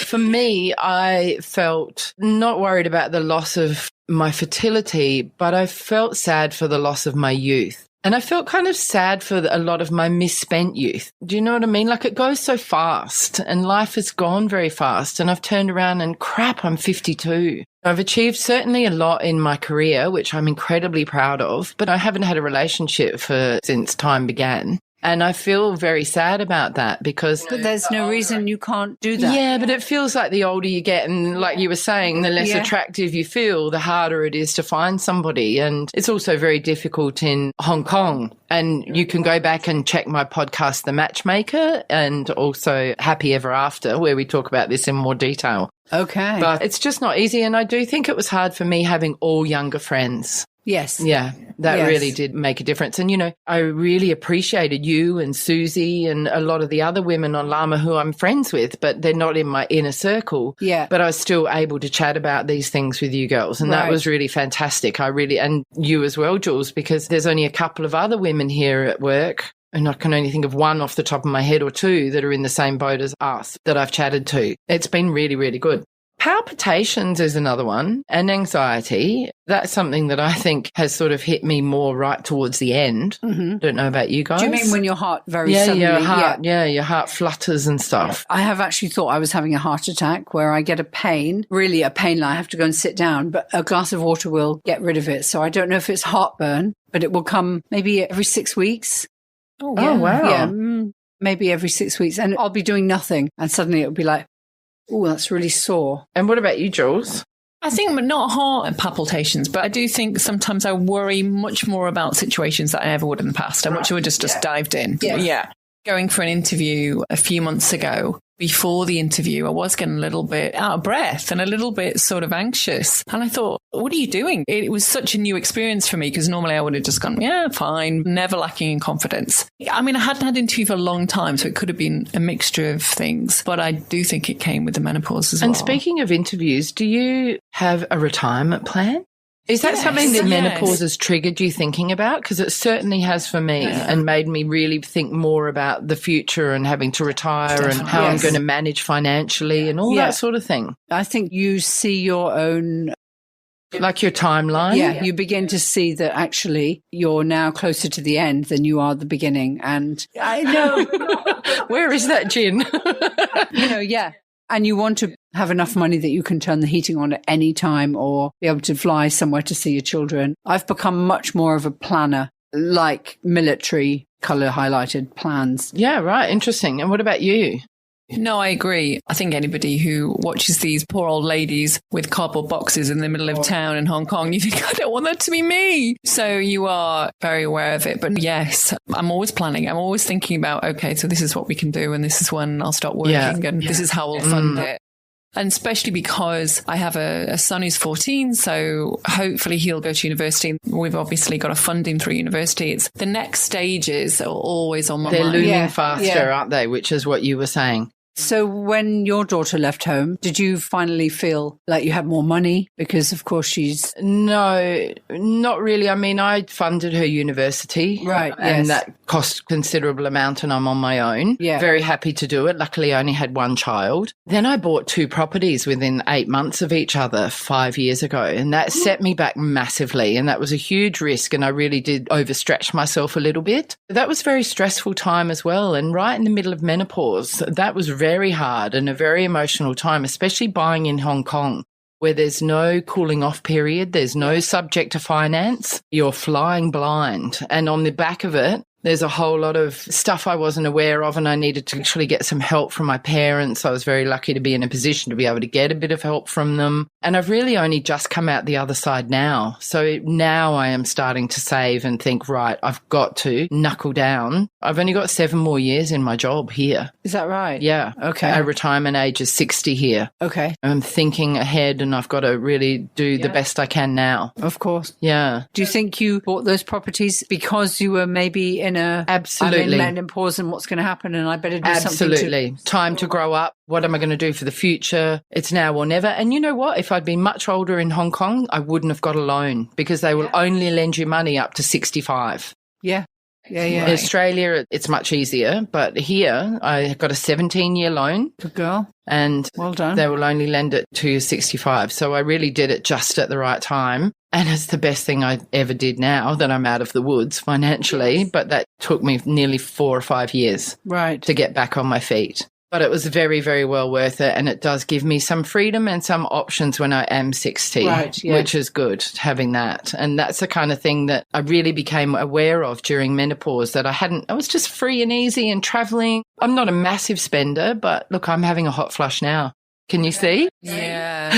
For me, I felt not worried about the loss of my fertility, but I felt sad for the loss of my youth. And I felt kind of sad for a lot of my misspent youth. Do you know what I mean? Like it goes so fast and life has gone very fast and I've turned around and crap, I'm 52. I've achieved certainly a lot in my career, which I'm incredibly proud of, but I haven't had a relationship since time began. And I feel very sad about that because... But there's no reason you can't do that. Yeah, but it feels like the older you get and like you were saying, the less attractive you feel, the harder it is to find somebody. And it's also very difficult in Hong Kong. And you can go back and check my podcast, The Matchmaker, and also Happy Ever After, where we talk about this in more detail. Okay. But it's just not easy. And I do think it was hard for me having all younger friends. Yes. Yeah, that Yes. really did make a difference. And, you know, I really appreciated you and Susie and a lot of the other women on Llama who I'm friends with, but they're not in my inner circle. Yeah. But I was still able to chat about these things with you girls. And that Right. was really fantastic. And you as well, Jules, because there's only a couple of other women here at work. And I can only think of one off the top of my head or 2 that are in the same boat as us that I've chatted to. It's been really, really good. Palpitations is another one, and anxiety. That's something that I think has sort of hit me more right towards the end. Mm-hmm. Don't know about you guys. Do you mean when your heart very yeah, suddenly... your heart flutters and stuff. I have actually thought I was having a heart attack where I get a pain, really a pain, like I have to go and sit down, but a glass of water will get rid of it. So I don't know if it's heartburn, but it will come maybe every 6 weeks. Oh, Oh, wow. Yeah, maybe every 6 weeks. And I'll be doing nothing. And suddenly it'll be like, oh, that's really sore. And what about you, Jules? I think not heart palpitations, but I do think sometimes I worry much more about situations that I ever would in the past and which I would just dived in. Yes. Yeah. Going for an interview a few months ago, before the interview, I was getting a little bit out of breath and a little bit sort of anxious. And I thought, what are you doing? It was such a new experience for me because normally I would have just gone, yeah, fine, never lacking in confidence. I mean, I hadn't had an interview for a long time, so it could have been a mixture of things. But I do think it came with the menopause as well. And speaking of interviews, do you have a retirement plan? Is that something that Yes. menopause has triggered you thinking about? Because it certainly has for me, and made me really think more about the future and having to retire and how I'm going to manage financially and all that sort of thing. I think you see your own... Like your timeline? Yeah, you begin to see that actually you're now closer to the end than you are the beginning. And I know. Where is that gin? And you want to have enough money that you can turn the heating on at any time or be able to fly somewhere to see your children. I've become much more of a planner, like military colour highlighted plans. Yeah, right. Interesting. And what about you? No, I agree. I think anybody who watches these poor old ladies with cardboard boxes in the middle of town in Hong Kong, you think, I don't want that to be me. So you are very aware of it. But yes, I'm always planning. I'm always thinking about, okay, so this is what we can do. And this is when I'll stop working. And this is how we'll fund it. And especially because I have a son who's 14, so hopefully he'll go to university. We've obviously got a funding through university. It's the next stages are always on my mind. They're looming faster, aren't they? Which is what you were saying. So when your daughter left home, did you finally feel like you had more money? Because, of course, she's... No, not really. I mean, I funded her university. Right, and that cost a considerable amount and I'm on my own. Yeah. Very happy to do it. Luckily, I only had one child. Then I bought 2 properties within 8 months of each other 5 years ago. And that set me back massively. And that was a huge risk. And I really did overstretch myself a little bit. That was a very stressful time as well. And right in the middle of menopause, that was very hard and a very emotional time, especially buying in Hong Kong, where there's no cooling off period, there's no subject to finance, you're flying blind. And on the back of it, there's a whole lot of stuff I wasn't aware of and I needed to actually get some help from my parents. I was very lucky to be in a position to be able to get a bit of help from them. And I've really only just come out the other side now. So now I am starting to save and think, right, I've got to knuckle down. I've only got 7 more years in my job here. Is that right? Yeah. Okay. Our retirement age is 60 here. Okay. I'm thinking ahead and I've got to really do the best I can now. Of course. Yeah. Do you think you bought those properties because you were maybe in a... Absolutely. I'm in menopause and what's going to happen and I better do Absolutely. something to... Time to grow up. What am I going to do for the future? It's now or never. And you know what? If I'd been much older in Hong Kong, I wouldn't have got a loan because they will only lend you money up to 65. Yeah. Yeah. In Australia, it's much easier. But here, I got a 17-year loan. Good girl. And well done. They will only lend it to 65. So I really did it just at the right time. And it's the best thing I ever did now that I'm out of the woods financially. But that took me nearly 4 or 5 years to get back on my feet. But it was very, very well worth it. And it does give me some freedom and some options when I am 60, which is good, having that. And that's the kind of thing that I really became aware of during menopause, that I was just free and easy and traveling. I'm not a massive spender, but look, I'm having a hot flush now. Can you see? Yeah.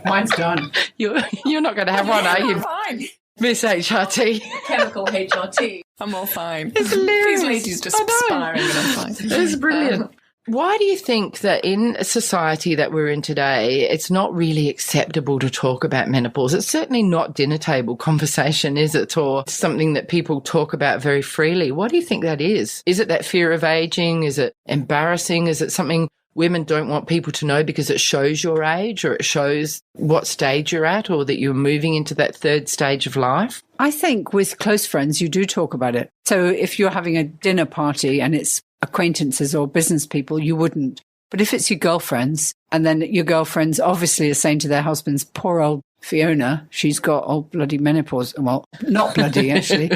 Mine's done. You're not going to have one, are you? Fine. Miss HRT. Chemical HRT. I'm all fine. It's hilarious. These ladies just perspiring and I'm fine. It's brilliant. Why do you think that in a society that we're in today, it's not really acceptable to talk about menopause? It's certainly not dinner table conversation, is it? Or something that people talk about very freely. What do you think that is? Is it that fear of aging? Is it embarrassing? Is it something women don't want people to know because it shows your age or it shows what stage you're at or that you're moving into that third stage of life? I think with close friends, you do talk about it. So if you're having a dinner party and it's acquaintances or business people, you wouldn't. But if it's your girlfriends and then your girlfriends obviously are saying to their husbands, poor old Fiona, she's got old bloody menopause. Well, not bloody, actually.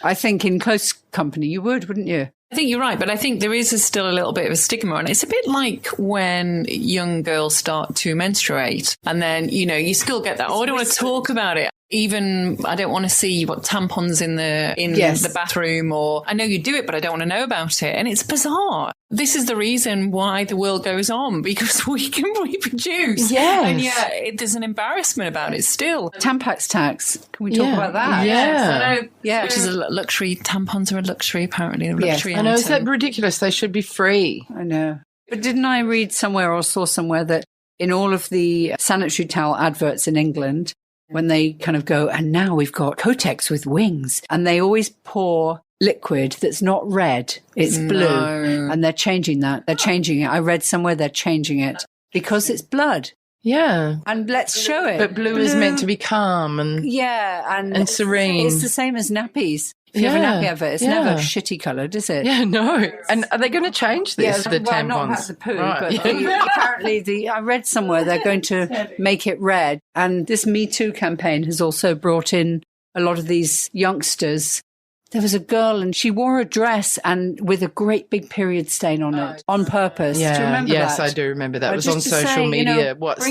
I think in close company, you would, wouldn't you? I think you're right, but I think there is still a little bit of a stigma on it. It's a bit like when young girls start to menstruate and then, you still get that, I don't want to talk about it. Even I don't want to see what tampons in the bathroom, or I know you do it, but I don't want to know about it. And it's bizarre. This is the reason why the world goes on, because we can reproduce. Yes. And yet there's an embarrassment about it still. Tampax tax. Can we talk about that? Yeah. Yes, which is a luxury. Tampons are a luxury, apparently. A luxury I know, is that ridiculous? They should be free. I know. But didn't I read somewhere or saw somewhere that in all of the sanitary towel adverts in England, when they kind of go, and now we've got Kotex with wings, and they always pour liquid that's not red, it's blue, and they're changing that. They're changing it. I read somewhere they're changing it because it's blood. Yeah. And let's show it. But blue is meant to be calm and and serene. It's the same as nappies. If you have a nappy advert, it's never shitty coloured, is it? Yeah, no. And are they going to change this, the tampons? Not about the poo, right. but apparently I read somewhere they're going to make it red. And this Me Too campaign has also brought in a lot of these youngsters. There was a girl and she wore a dress and with a great big period stain on it on purpose. Yeah. Do you remember that? Yes, I do remember that. It was on social media. What's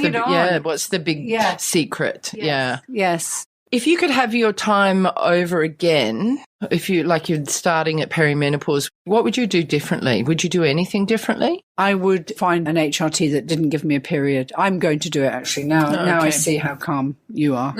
the big secret? Yes. Yes. If you could have your time over again, if you're starting at perimenopause, what would you do differently? Would you do anything differently? I would find an HRT that didn't give me a period. I'm going to do it actually now. Now I see how calm you are.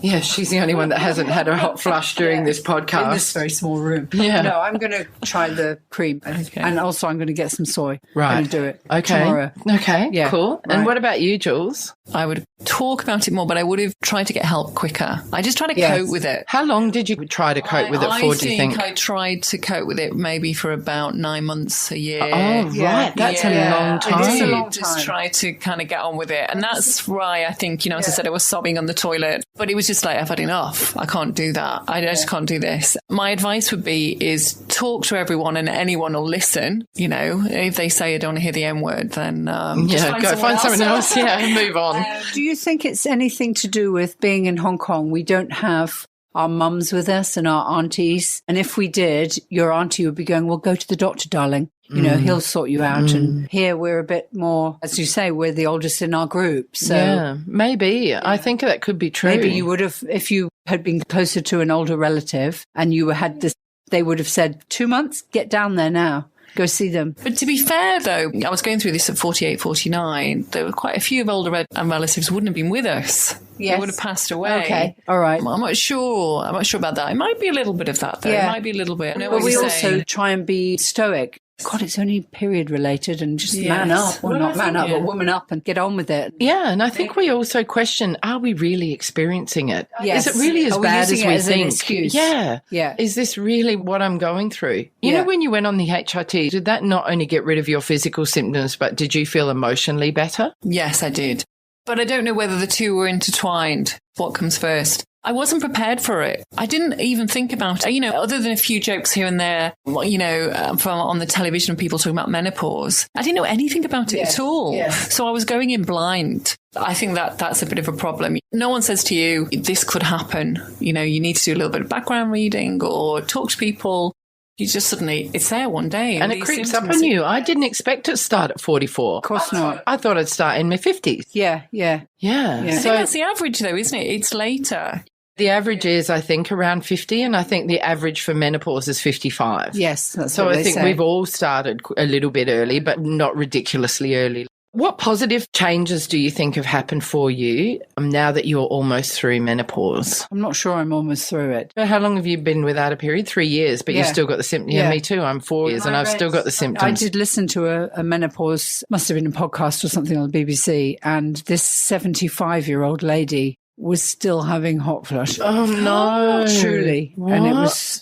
Yeah, she's the only one that hasn't had a hot flush during this podcast. In this very small room. Yeah. No, I'm going to try the cream. Okay. And also I'm going to get some soy. Right. I'm going to do it tomorrow. Okay, yeah. Cool. Right. And what about you, Jules? I would talk about it more, but I would have tried to get help quicker. I just tried to cope with it. How long did you try to cope with it for, do you think? I tried to cope with it maybe for about 9 months, a year. Oh, right. That's a long time. It is a long time. Just try to kind of get on with it. And that's why I think, as I said, I was sobbing on the toilet. But it was just like, I've had enough. I can't do that. I just can't do this. My advice would be is talk to everyone and anyone will listen. If they say I don't want to hear the M word, then find someone else. Yeah, move on. Do you think it's anything to do with being in Hong Kong? We don't have our mums with us and our aunties. And if we did, your auntie would be going, well, go to the doctor, darling. He'll sort you out. And here we're a bit more, as you say, we're the oldest in our group. So yeah, maybe. Yeah. I think that could be true. Maybe you would have, if you had been closer to an older relative and you had this, they would have said, 2 months, get down there now. Go see them. But to be fair, though, I was going through this at 48, 49. There were quite a few of older relatives who wouldn't have been with us. Yes. They would have passed away. Okay. All right. I'm not sure. I'm not sure about that. It might be a little bit of that, though. Yeah. It might be a little bit. I know but what we you're also saying. try and be stoic. God, it's only period related and just man up. Well, not man up, but woman up and get on with it. Yeah, and I think we also question, are we really experiencing it? Yes. Is it really as bad as we think? An excuse? Yeah. Yeah. Is this really what I'm going through? You know, when you went on the HRT, did that not only get rid of your physical symptoms, but did you feel emotionally better? Yes, I did. But I don't know whether the two were intertwined. What comes first? I wasn't prepared for it. I didn't even think about it. Other than a few jokes here and there, from on the television, people talking about menopause. I didn't know anything about it at all. Yes. So I was going in blind. I think that's a bit of a problem. No one says to you, this could happen. You need to do a little bit of background reading or talk to people. You just suddenly, it's there one day. And it creeps up on you. I didn't expect it to start at 44. Of course not. I thought it'd start in my 50s. Yeah. I think that's the average, though, isn't it? It's later. The average is, I think, around 50, and I think the average for menopause is 55. Yes, that's so what I they think say. we've all started a little bit early, but not ridiculously early. What positive changes do you think have happened for you now that you're almost through menopause? I'm not sure I'm almost through it. How long have you been without a period? 3 years, but you've still got the symptoms. Yeah, me too. I'm 4 years and I've still got the symptoms. I did listen to a menopause, must have been a podcast or something on the BBC, and this 75-year-old lady was still having hot flush. Oh, no. Truly. What? And it was,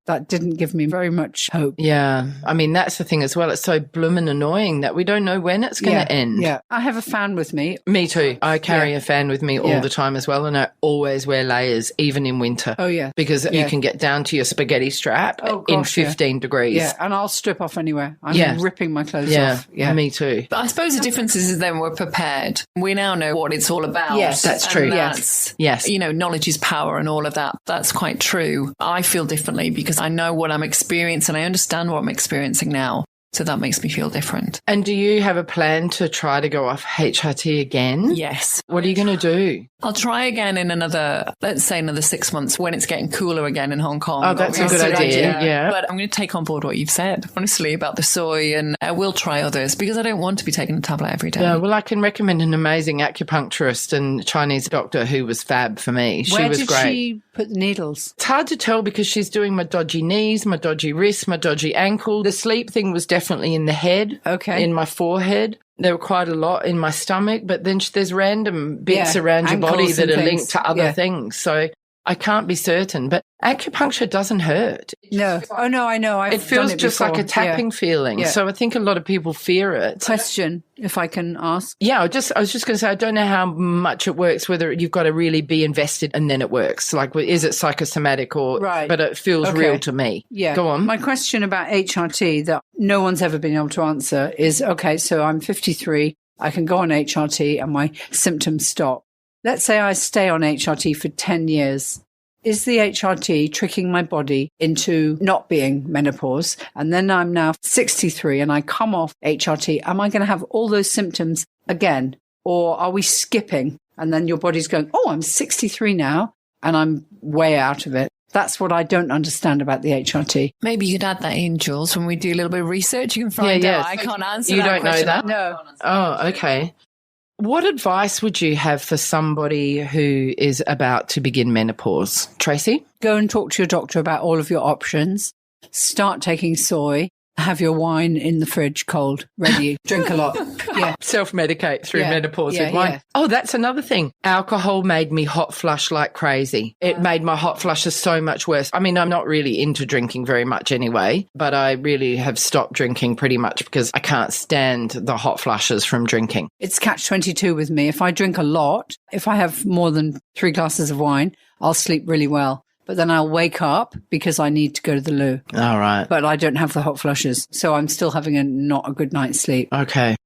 that didn't give me very much hope. Yeah. I mean, that's the thing as well. It's so bloomin' annoying that we don't know when it's going to end. Yeah. I have a fan with me. Me too. I carry a fan with me all the time as well, and I always wear layers, even in winter. Oh, yeah. Because you can get down to your spaghetti strap in 15 degrees. Yeah, and I'll strip off anywhere. I'm ripping my clothes off. Yeah, me too. But I suppose the difference is then we're prepared. We now know what it's all about. Yes, that's true. Yes. Knowledge is power and all of that. That's quite true. I feel differently because I know what I'm experiencing. I understand what I'm experiencing now. So that makes me feel different. And do you have a plan to try to go off HRT again? Yes. What are you going to do? I'll try again in another 6 months when it's getting cooler again in Hong Kong. Oh, that's a good idea. Yeah. But I'm going to take on board what you've said, honestly, about the soy, and I will try others because I don't want to be taking a tablet every day. Yeah, well, I can recommend an amazing acupuncturist and Chinese doctor who was fab for me. She was great. Where did she put the needles? It's hard to tell because she's doing my dodgy knees, my dodgy wrists, my dodgy ankle. The sleep thing was definitely in the head, in my forehead. There were quite a lot in my stomach, but then there's random bits around your body that are linked to other things. So I can't be certain, but acupuncture doesn't hurt. No. Oh, no, I know. It feels just like a tapping feeling. Yeah. So I think a lot of people fear it. Question, if I can ask. Yeah, I was just going to say, I don't know how much it works, whether you've got to really be invested and then it works. Like, is it psychosomatic or, right. But it feels real to me. Yeah. Go on. My question about HRT that no one's ever been able to answer is, okay, so I'm 53, I can go on HRT and my symptoms stop. Let's say I stay on HRT for 10 years. Is the HRT tricking my body into not being menopause? And then I'm now 63 and I come off HRT. Am I going to have all those symptoms again? Or are we skipping? And then your body's going, oh, I'm 63 now and I'm way out of it. That's what I don't understand about the HRT. Maybe you could add that in, Jules, when we do a little bit of research. You can find out. I can't answer you that don't question. know that? No. Oh, okay. What advice would you have for somebody who is about to begin menopause? Tracy? Go and talk to your doctor about all of your options. Start taking soy. Have your wine in the fridge cold, ready. Drink a lot. Yeah. Self-medicate through menopause with wine. Yeah. Oh, that's another thing. Alcohol made me hot flush like crazy. It made my hot flushes so much worse. I mean, I'm not really into drinking very much anyway, but I really have stopped drinking pretty much because I can't stand the hot flushes from drinking. It's catch-22 with me. If I drink a lot, if I have more than 3 glasses of wine, I'll sleep really well. But then I'll wake up because I need to go to the loo. All right. But I don't have the hot flushes. So I'm still having not a good night's sleep. Okay.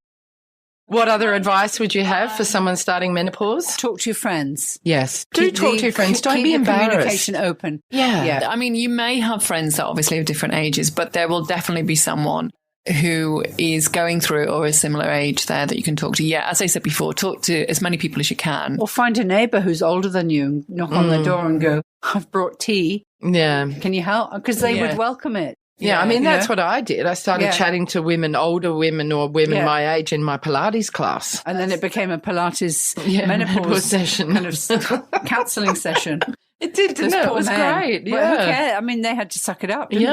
What other advice would you have for someone starting menopause? Talk to your friends. Yes. Do talk to your friends. Don't be embarrassed. Communication open. Yeah. I mean, you may have friends that obviously have different ages, but there will definitely be someone who is going through or a similar age there that you can talk to. Yeah, as I said before, talk to as many people as you can. Or find a neighbour who's older than you and knock on their door and go, I've brought tea. Yeah. Can you help? Because they would welcome it. Yeah, I mean, that's what I did. I started chatting to older women or women my age in my Pilates class. And then it became a Pilates menopause session. Kind of counselling session. It did, didn't it? It was great. Well, who cared? I mean, they had to suck it up, didn't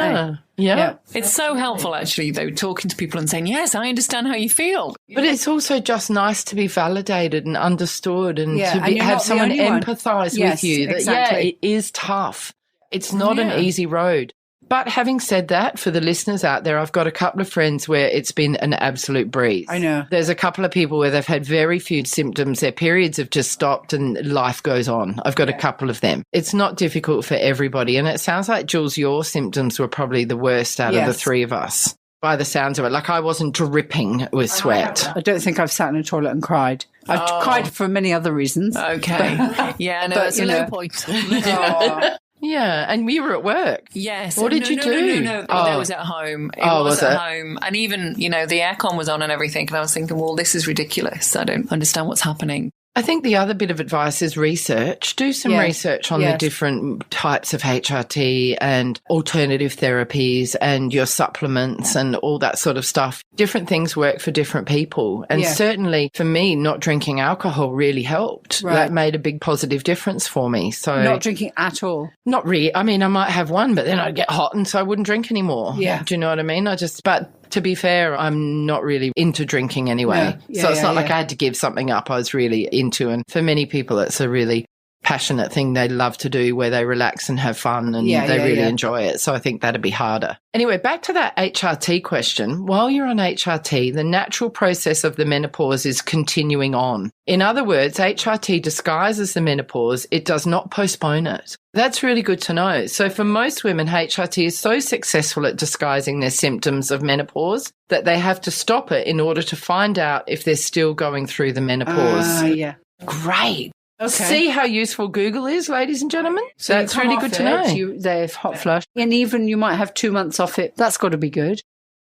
they? Yeah. It's so helpful, actually, though, talking to people and saying, yes, I understand how you feel. But it's also just nice to be validated and understood and to have someone empathise with you. That, it is tough. It's not an easy road. But having said that, for the listeners out there, I've got a couple of friends where it's been an absolute breeze. I know. There's a couple of people where they've had very few symptoms. Their periods have just stopped and life goes on. I've got a couple of them. It's not difficult for everybody. And it sounds like, Jules, your symptoms were probably the worst out of the three of us, by the sounds of it. Like, I wasn't dripping with sweat. I don't think I've sat in a toilet and cried. I've cried for many other reasons. Okay. Yeah, no, it's a low point. Yeah, and we were at work. Yes. What did you do? No. That was at home. It was at home. And even, the aircon was on and everything. And I was thinking, well, this is ridiculous. I don't understand what's happening. I think the other bit of advice is research. Do some research on the different types of HRT and alternative therapies and your supplements and all that sort of stuff. Different things work for different people. And certainly for me, not drinking alcohol really helped. Right. That made a big positive difference for me. So not drinking at all? Not really. I mean, I might have one, but then I'd get hot and so I wouldn't drink anymore. Yeah. Do you know what I mean? To be fair, I'm not really into drinking anyway. So it's not like I had to give something up I was really into. And for many people, it's a really passionate thing they love to do where they relax and have fun and they really enjoy it. So I think that'd be harder. Anyway, back to that HRT question. While you're on HRT, the natural process of the menopause is continuing on. In other words, HRT disguises the menopause. It does not postpone it. That's really good to know. So for most women, HRT is so successful at disguising their symptoms of menopause that they have to stop it in order to find out if they're still going through the menopause. Great. Okay. See how useful Google is, ladies and gentlemen? So that's really good to know. They've hot flush. And even you might have 2 months off it. That's got to be good.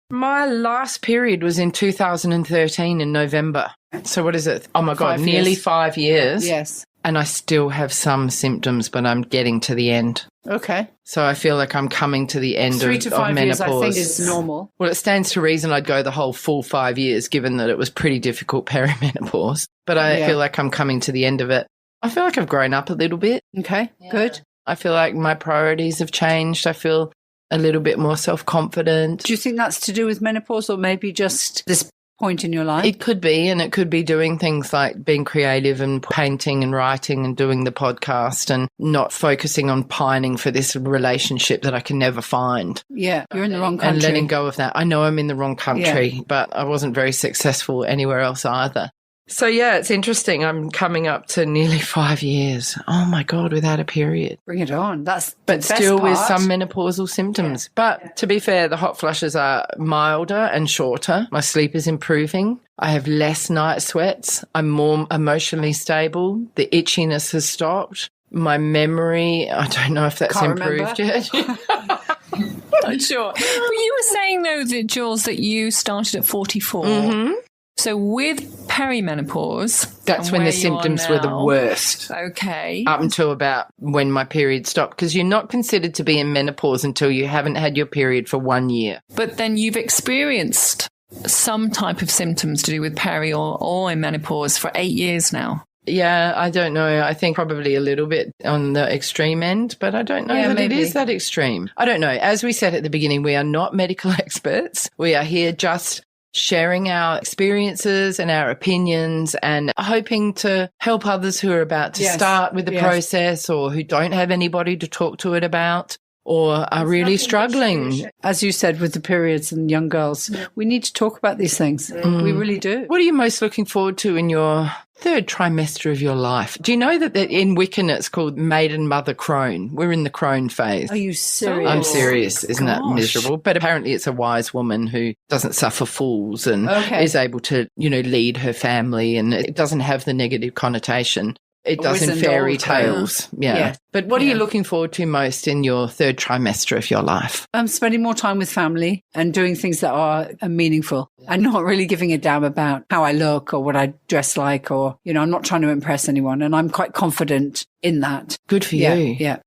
My last period was in 2013 in November. So what is it? Oh, my God, nearly 5 years. Yes. And I still have some symptoms, but I'm getting to the end. Okay. So I feel like I'm coming to the end of menopause. 3 to 5 years, I think, is normal. Well, it stands to reason I'd go the whole full 5 years, given that it was pretty difficult perimenopause. But I feel like I'm coming to the end of it. I feel like I've grown up a little bit. Okay, good. I feel like my priorities have changed. I feel a little bit more self-confident. Do you think that's to do with menopause or maybe just this point in your life? It could be, and it could be doing things like being creative and painting and writing and doing the podcast and not focusing on pining for this relationship that I can never find. Yeah, you're in the wrong country. And letting go of that. I know I'm in the wrong country, but I wasn't very successful anywhere else either. So, yeah, it's interesting. I'm coming up to nearly 5 years. Oh, my God, without a period. Bring it on. That's But still with some menopausal symptoms. Yeah. But to be fair, the hot flushes are milder and shorter. My sleep is improving. I have less night sweats. I'm more emotionally stable. The itchiness has stopped. My memory, I don't know if that's improved yet. Not sure. But you were saying, though, that, Jules, that you started at 44. Mm-hmm. So with perimenopause... That's when the symptoms were the worst. Okay. Up until about when my period stopped, because you're not considered to be in menopause until you haven't had your period for 1 year. But then you've experienced some type of symptoms to do with peri or in menopause for 8 years now. Yeah, I don't know. I think probably a little bit on the extreme end, but I don't know that maybe. It is that extreme. I don't know. As we said at the beginning, we are not medical experts. We are here just sharing our experiences and our opinions and hoping to help others who are about to start with the process or who don't have anybody to talk to it about or are really struggling. As you said, with the periods and young girls, we need to talk about these things. We really do. What are you most looking forward to in your third trimester of your life? Do you know that in Wiccan it's called maiden mother crone? We're in the crone phase. Are you serious? I'm serious. Isn't that miserable? But apparently it's a wise woman who doesn't suffer fools and is able to, lead her family, and it doesn't have the negative connotation it does in fairy tales. Yeah. But what are you looking forward to most in your third trimester of your life? I'm spending more time with family and doing things that are meaningful and not really giving a damn about how I look or what I dress like or, I'm not trying to impress anyone. And I'm quite confident in that. Good for you. Yeah.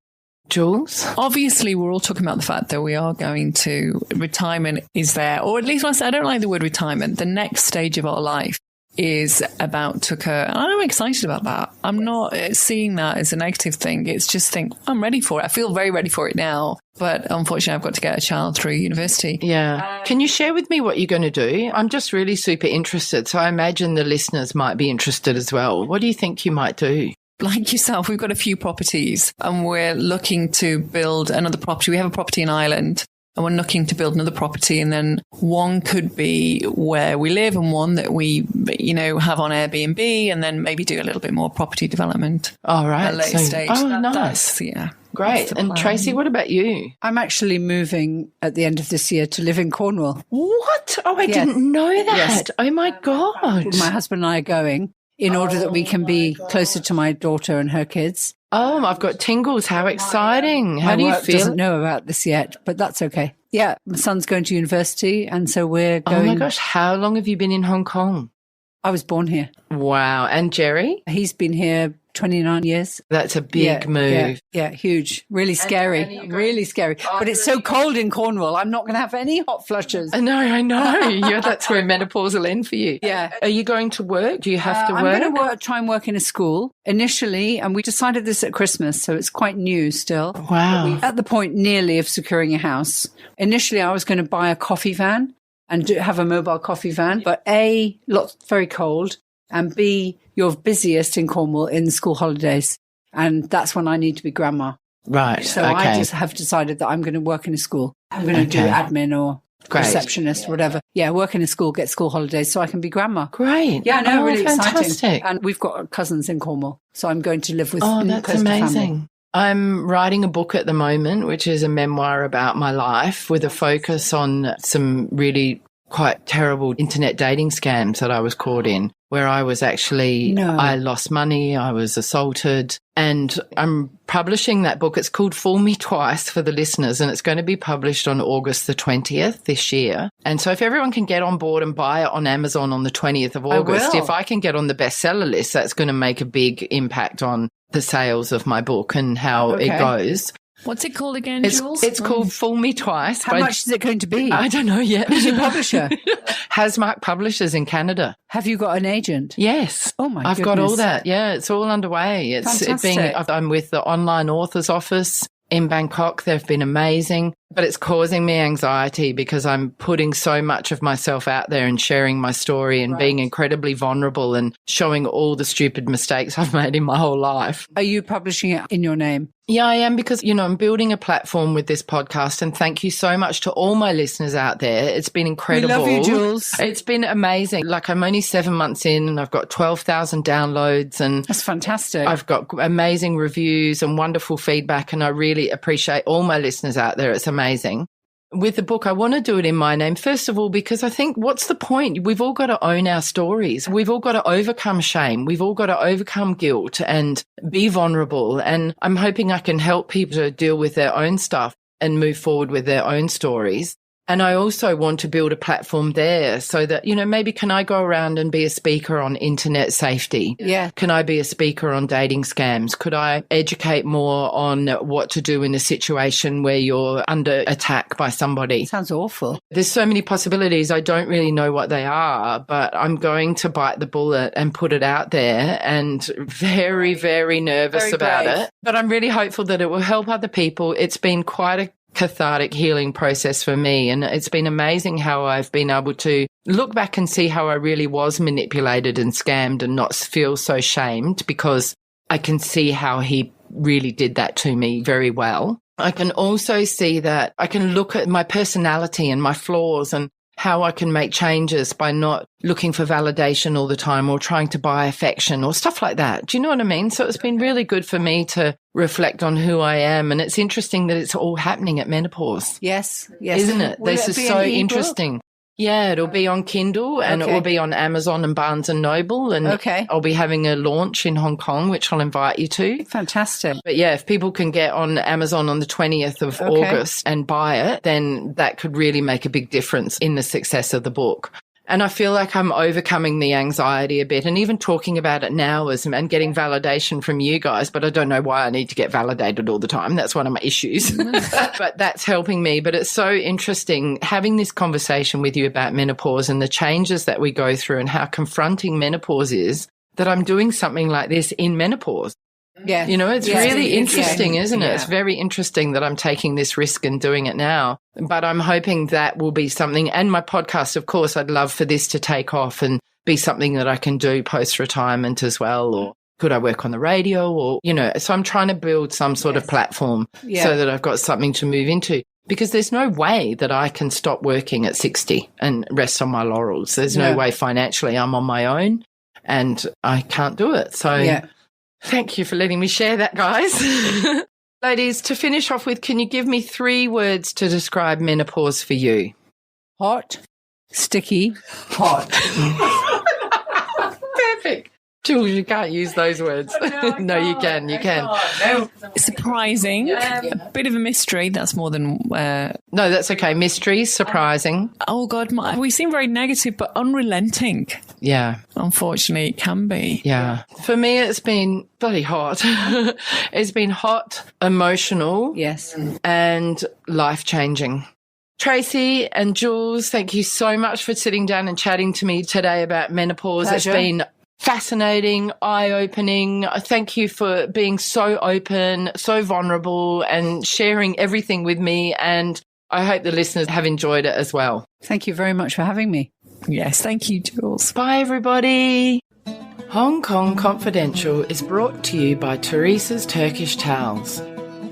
Jules? Obviously, we're all talking about the fact that we are going to, retirement is there, or at least I don't like the word retirement, the next stage of our life is about to occur. And I'm excited about that. I'm not seeing that as a negative thing. It's just I'm ready for it. I feel very ready for it now. But unfortunately, I've got to get a child through university. Yeah. Can you share with me what you're going to do? I'm just really super interested. So I imagine the listeners might be interested as well. What do you think you might do? Like yourself, we've got a few properties and we're looking to build another property. We have a property in Ireland. And we're looking to build another property, and then one could be where we live and one that we, have on Airbnb, and then maybe do a little bit more property development. All right. At a later stage. Oh, nice. Great. And Tracey, what about you? I'm actually moving at the end of this year to live in Cornwall. What? Oh, I didn't know that. Yes. Oh, my God. My husband and I are going in order that we can be closer to my daughter and her kids. Oh, I've got tingles. How exciting. How do you feel? Doesn't know about this yet, but that's okay. Yeah, my son's going to university, and so we're going. Oh, my gosh. How long have you been in Hong Kong? I was born here. Wow. And Jerry? He's been here 29 years. That's a big move. Yeah, huge. Really scary. Really scary. But it's so cold in Cornwall. I'm not going to have any hot flushes. I know. That's where menopause will end for you. Yeah. Are you going to work? Do you have to work? I'm going to try and work in a school initially, and we decided this at Christmas, so it's quite new still. Wow. We're at the point nearly of securing a house. Initially, I was going to buy a coffee van and have a mobile coffee van, but A, very cold, and B, you're busiest in Cornwall in school holidays. And that's when I need to be grandma. Right. So I just have decided that I'm going to work in a school. I'm going to do admin or receptionist, whatever. Yeah, work in a school, get school holidays so I can be grandma. Great. Yeah, no, really fantastic. Exciting. And we've got cousins in Cornwall. So I'm going to live with that's amazing. I'm writing a book at the moment, which is a memoir about my life with a focus on some really quite terrible internet dating scams that I was caught in, where I was I lost money, I was assaulted, and I'm publishing that book. It's called Fool Me Twice for the listeners, and it's going to be published on August the 20th this year. And so if everyone can get on board and buy it on Amazon on the 20th of August, if I can get on the bestseller list, that's going to make a big impact on the sales of my book and how it goes. What's it called again, Jules? It's called Fool Me Twice. How much is it going to be? I don't know yet. Who's your publisher? Hasmark Publishers in Canada. Have you got an agent? Yes. Oh, my goodness. I've got all that. Yeah, it's all underway. Fantastic. I'm with the Online Authors Office in Bangkok. They've been amazing. But it's causing me anxiety because I'm putting so much of myself out there and sharing my story and being incredibly vulnerable and showing all the stupid mistakes I've made in my whole life. Are you publishing it in your name? Yeah, I am, because, I'm building a platform with this podcast, and thank you so much to all my listeners out there. It's been incredible. We love you, Jules. It's been amazing. Like, I'm only 7 months in and I've got 12,000 downloads, and that's fantastic. I've got amazing reviews and wonderful feedback, and I really appreciate all my listeners out there. It's amazing. With the book, I want to do it in my name, first of all, because I think, what's the point? We've all got to own our stories. We've all got to overcome shame. We've all got to overcome guilt and be vulnerable. And I'm hoping I can help people to deal with their own stuff and move forward with their own stories. And I also want to build a platform there so that, maybe can I go around and be a speaker on internet safety? Yeah. Can I be a speaker on dating scams? Could I educate more on what to do in a situation where you're under attack by somebody? Sounds awful. There's so many possibilities. I don't really know what they are, but I'm going to bite the bullet and put it out there, and very, very nervous about it. But I'm really hopeful that it will help other people. It's been quite a cathartic healing process for me, and it's been amazing how I've been able to look back and see how I really was manipulated and scammed and not feel so shamed, because I can see how he really did that to me very well. I can also see that I can look at my personality and my flaws and how I can make changes by not looking for validation all the time or trying to buy affection or stuff like that. Do you know what I mean? So it's been really good for me to reflect on who I am. And it's interesting that it's all happening at menopause. Yes. Isn't it? This is so interesting. Yeah, it'll be on Kindle, and it will be on Amazon and Barnes & Noble. And I'll be having a launch in Hong Kong, which I'll invite you to. Fantastic. But yeah, if people can get on Amazon on the 20th of August and buy it, then that could really make a big difference in the success of the book. And I feel like I'm overcoming the anxiety a bit, and even talking about it now and getting validation from you guys. But I don't know why I need to get validated all the time. That's one of my issues. But that's helping me. But it's so interesting having this conversation with you about menopause and the changes that we go through and how confronting menopause is, that I'm doing something like this in menopause. Yeah. It's really interesting, isn't it? It's very interesting that I'm taking this risk and doing it now. But I'm hoping that will be something, and my podcast, of course, I'd love for this to take off and be something that I can do post-retirement as well. Or could I work on the radio, or, so I'm trying to build some sort of platform so that I've got something to move into. Because there's no way that I can stop working at 60 and rest on my laurels. There's no way financially. I'm on my own and I can't do it. So thank you for letting me share that, guys. Ladies, to finish off with, can you give me 3 words to describe menopause for you? Hot, sticky, hot. Perfect. Jules, you can't use those words. No, you can. You can. No. Surprising. A bit of a mystery. That's more than... No, that's okay. Mystery, surprising. Oh, God. We seem very negative, but unrelenting. Yeah. Unfortunately, it can be. Yeah. For me, it's been bloody hot. It's been hot, emotional. Yes. And life-changing. Tracey and Jules, thank you so much for sitting down and chatting to me today about menopause. Pleasure. It's been fascinating, eye-opening. Thank you for being so open, so vulnerable, and sharing everything with me. And I hope the listeners have enjoyed it as well. Thank you very much for having me. Yes, thank you, Jules. Bye, everybody. Hong Kong Confidential is brought to you by Teresa's Turkish Towels.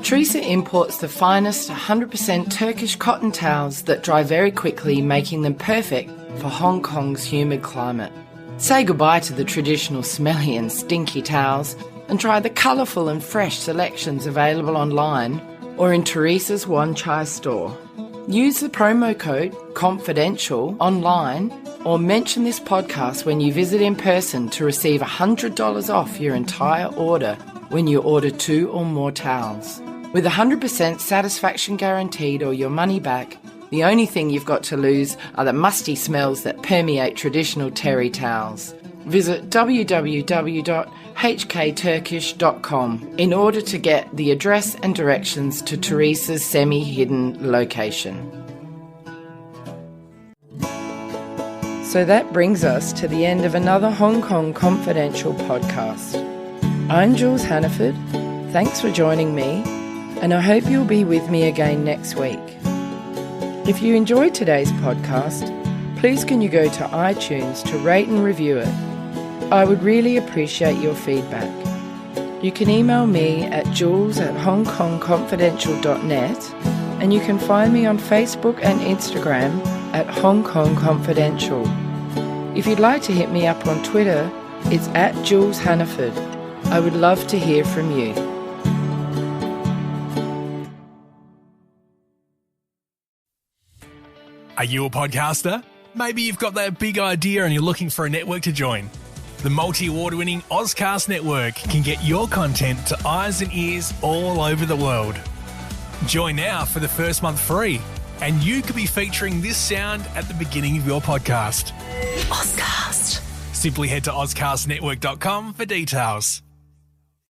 Teresa imports the finest 100% Turkish cotton towels that dry very quickly, making them perfect for Hong Kong's humid climate. Say goodbye to the traditional smelly and stinky towels and try the colourful and fresh selections available online or in Teresa's Wan Chai store. Use the promo code CONFIDENTIAL online or mention this podcast when you visit in person to receive $100 off your entire order when you order 2 or more towels. With 100% satisfaction guaranteed or your money back, the only thing you've got to lose are the musty smells that permeate traditional terry towels. Visit www.hkturkish.com in order to get the address and directions to Teresa's semi-hidden location. So that brings us to the end of another Hong Kong Confidential podcast. I'm Jules Hannaford. Thanks for joining me, and I hope you'll be with me again next week. If you enjoyed today's podcast, please can you go to iTunes to rate and review it? I would really appreciate your feedback. You can email me at jules@hongkongconfidential.net, and you can find me on Facebook and Instagram at Hong Kong Confidential. If you'd like to hit me up on Twitter, it's at Jules Hannaford. I would love to hear from you. Are you a podcaster? Maybe you've got that big idea and you're looking for a network to join. The multi-award-winning Ozcast Network can get your content to eyes and ears all over the world. Join now for the first month free, and you could be featuring this sound at the beginning of your podcast. Ozcast. Simply head to ozcastnetwork.com for details.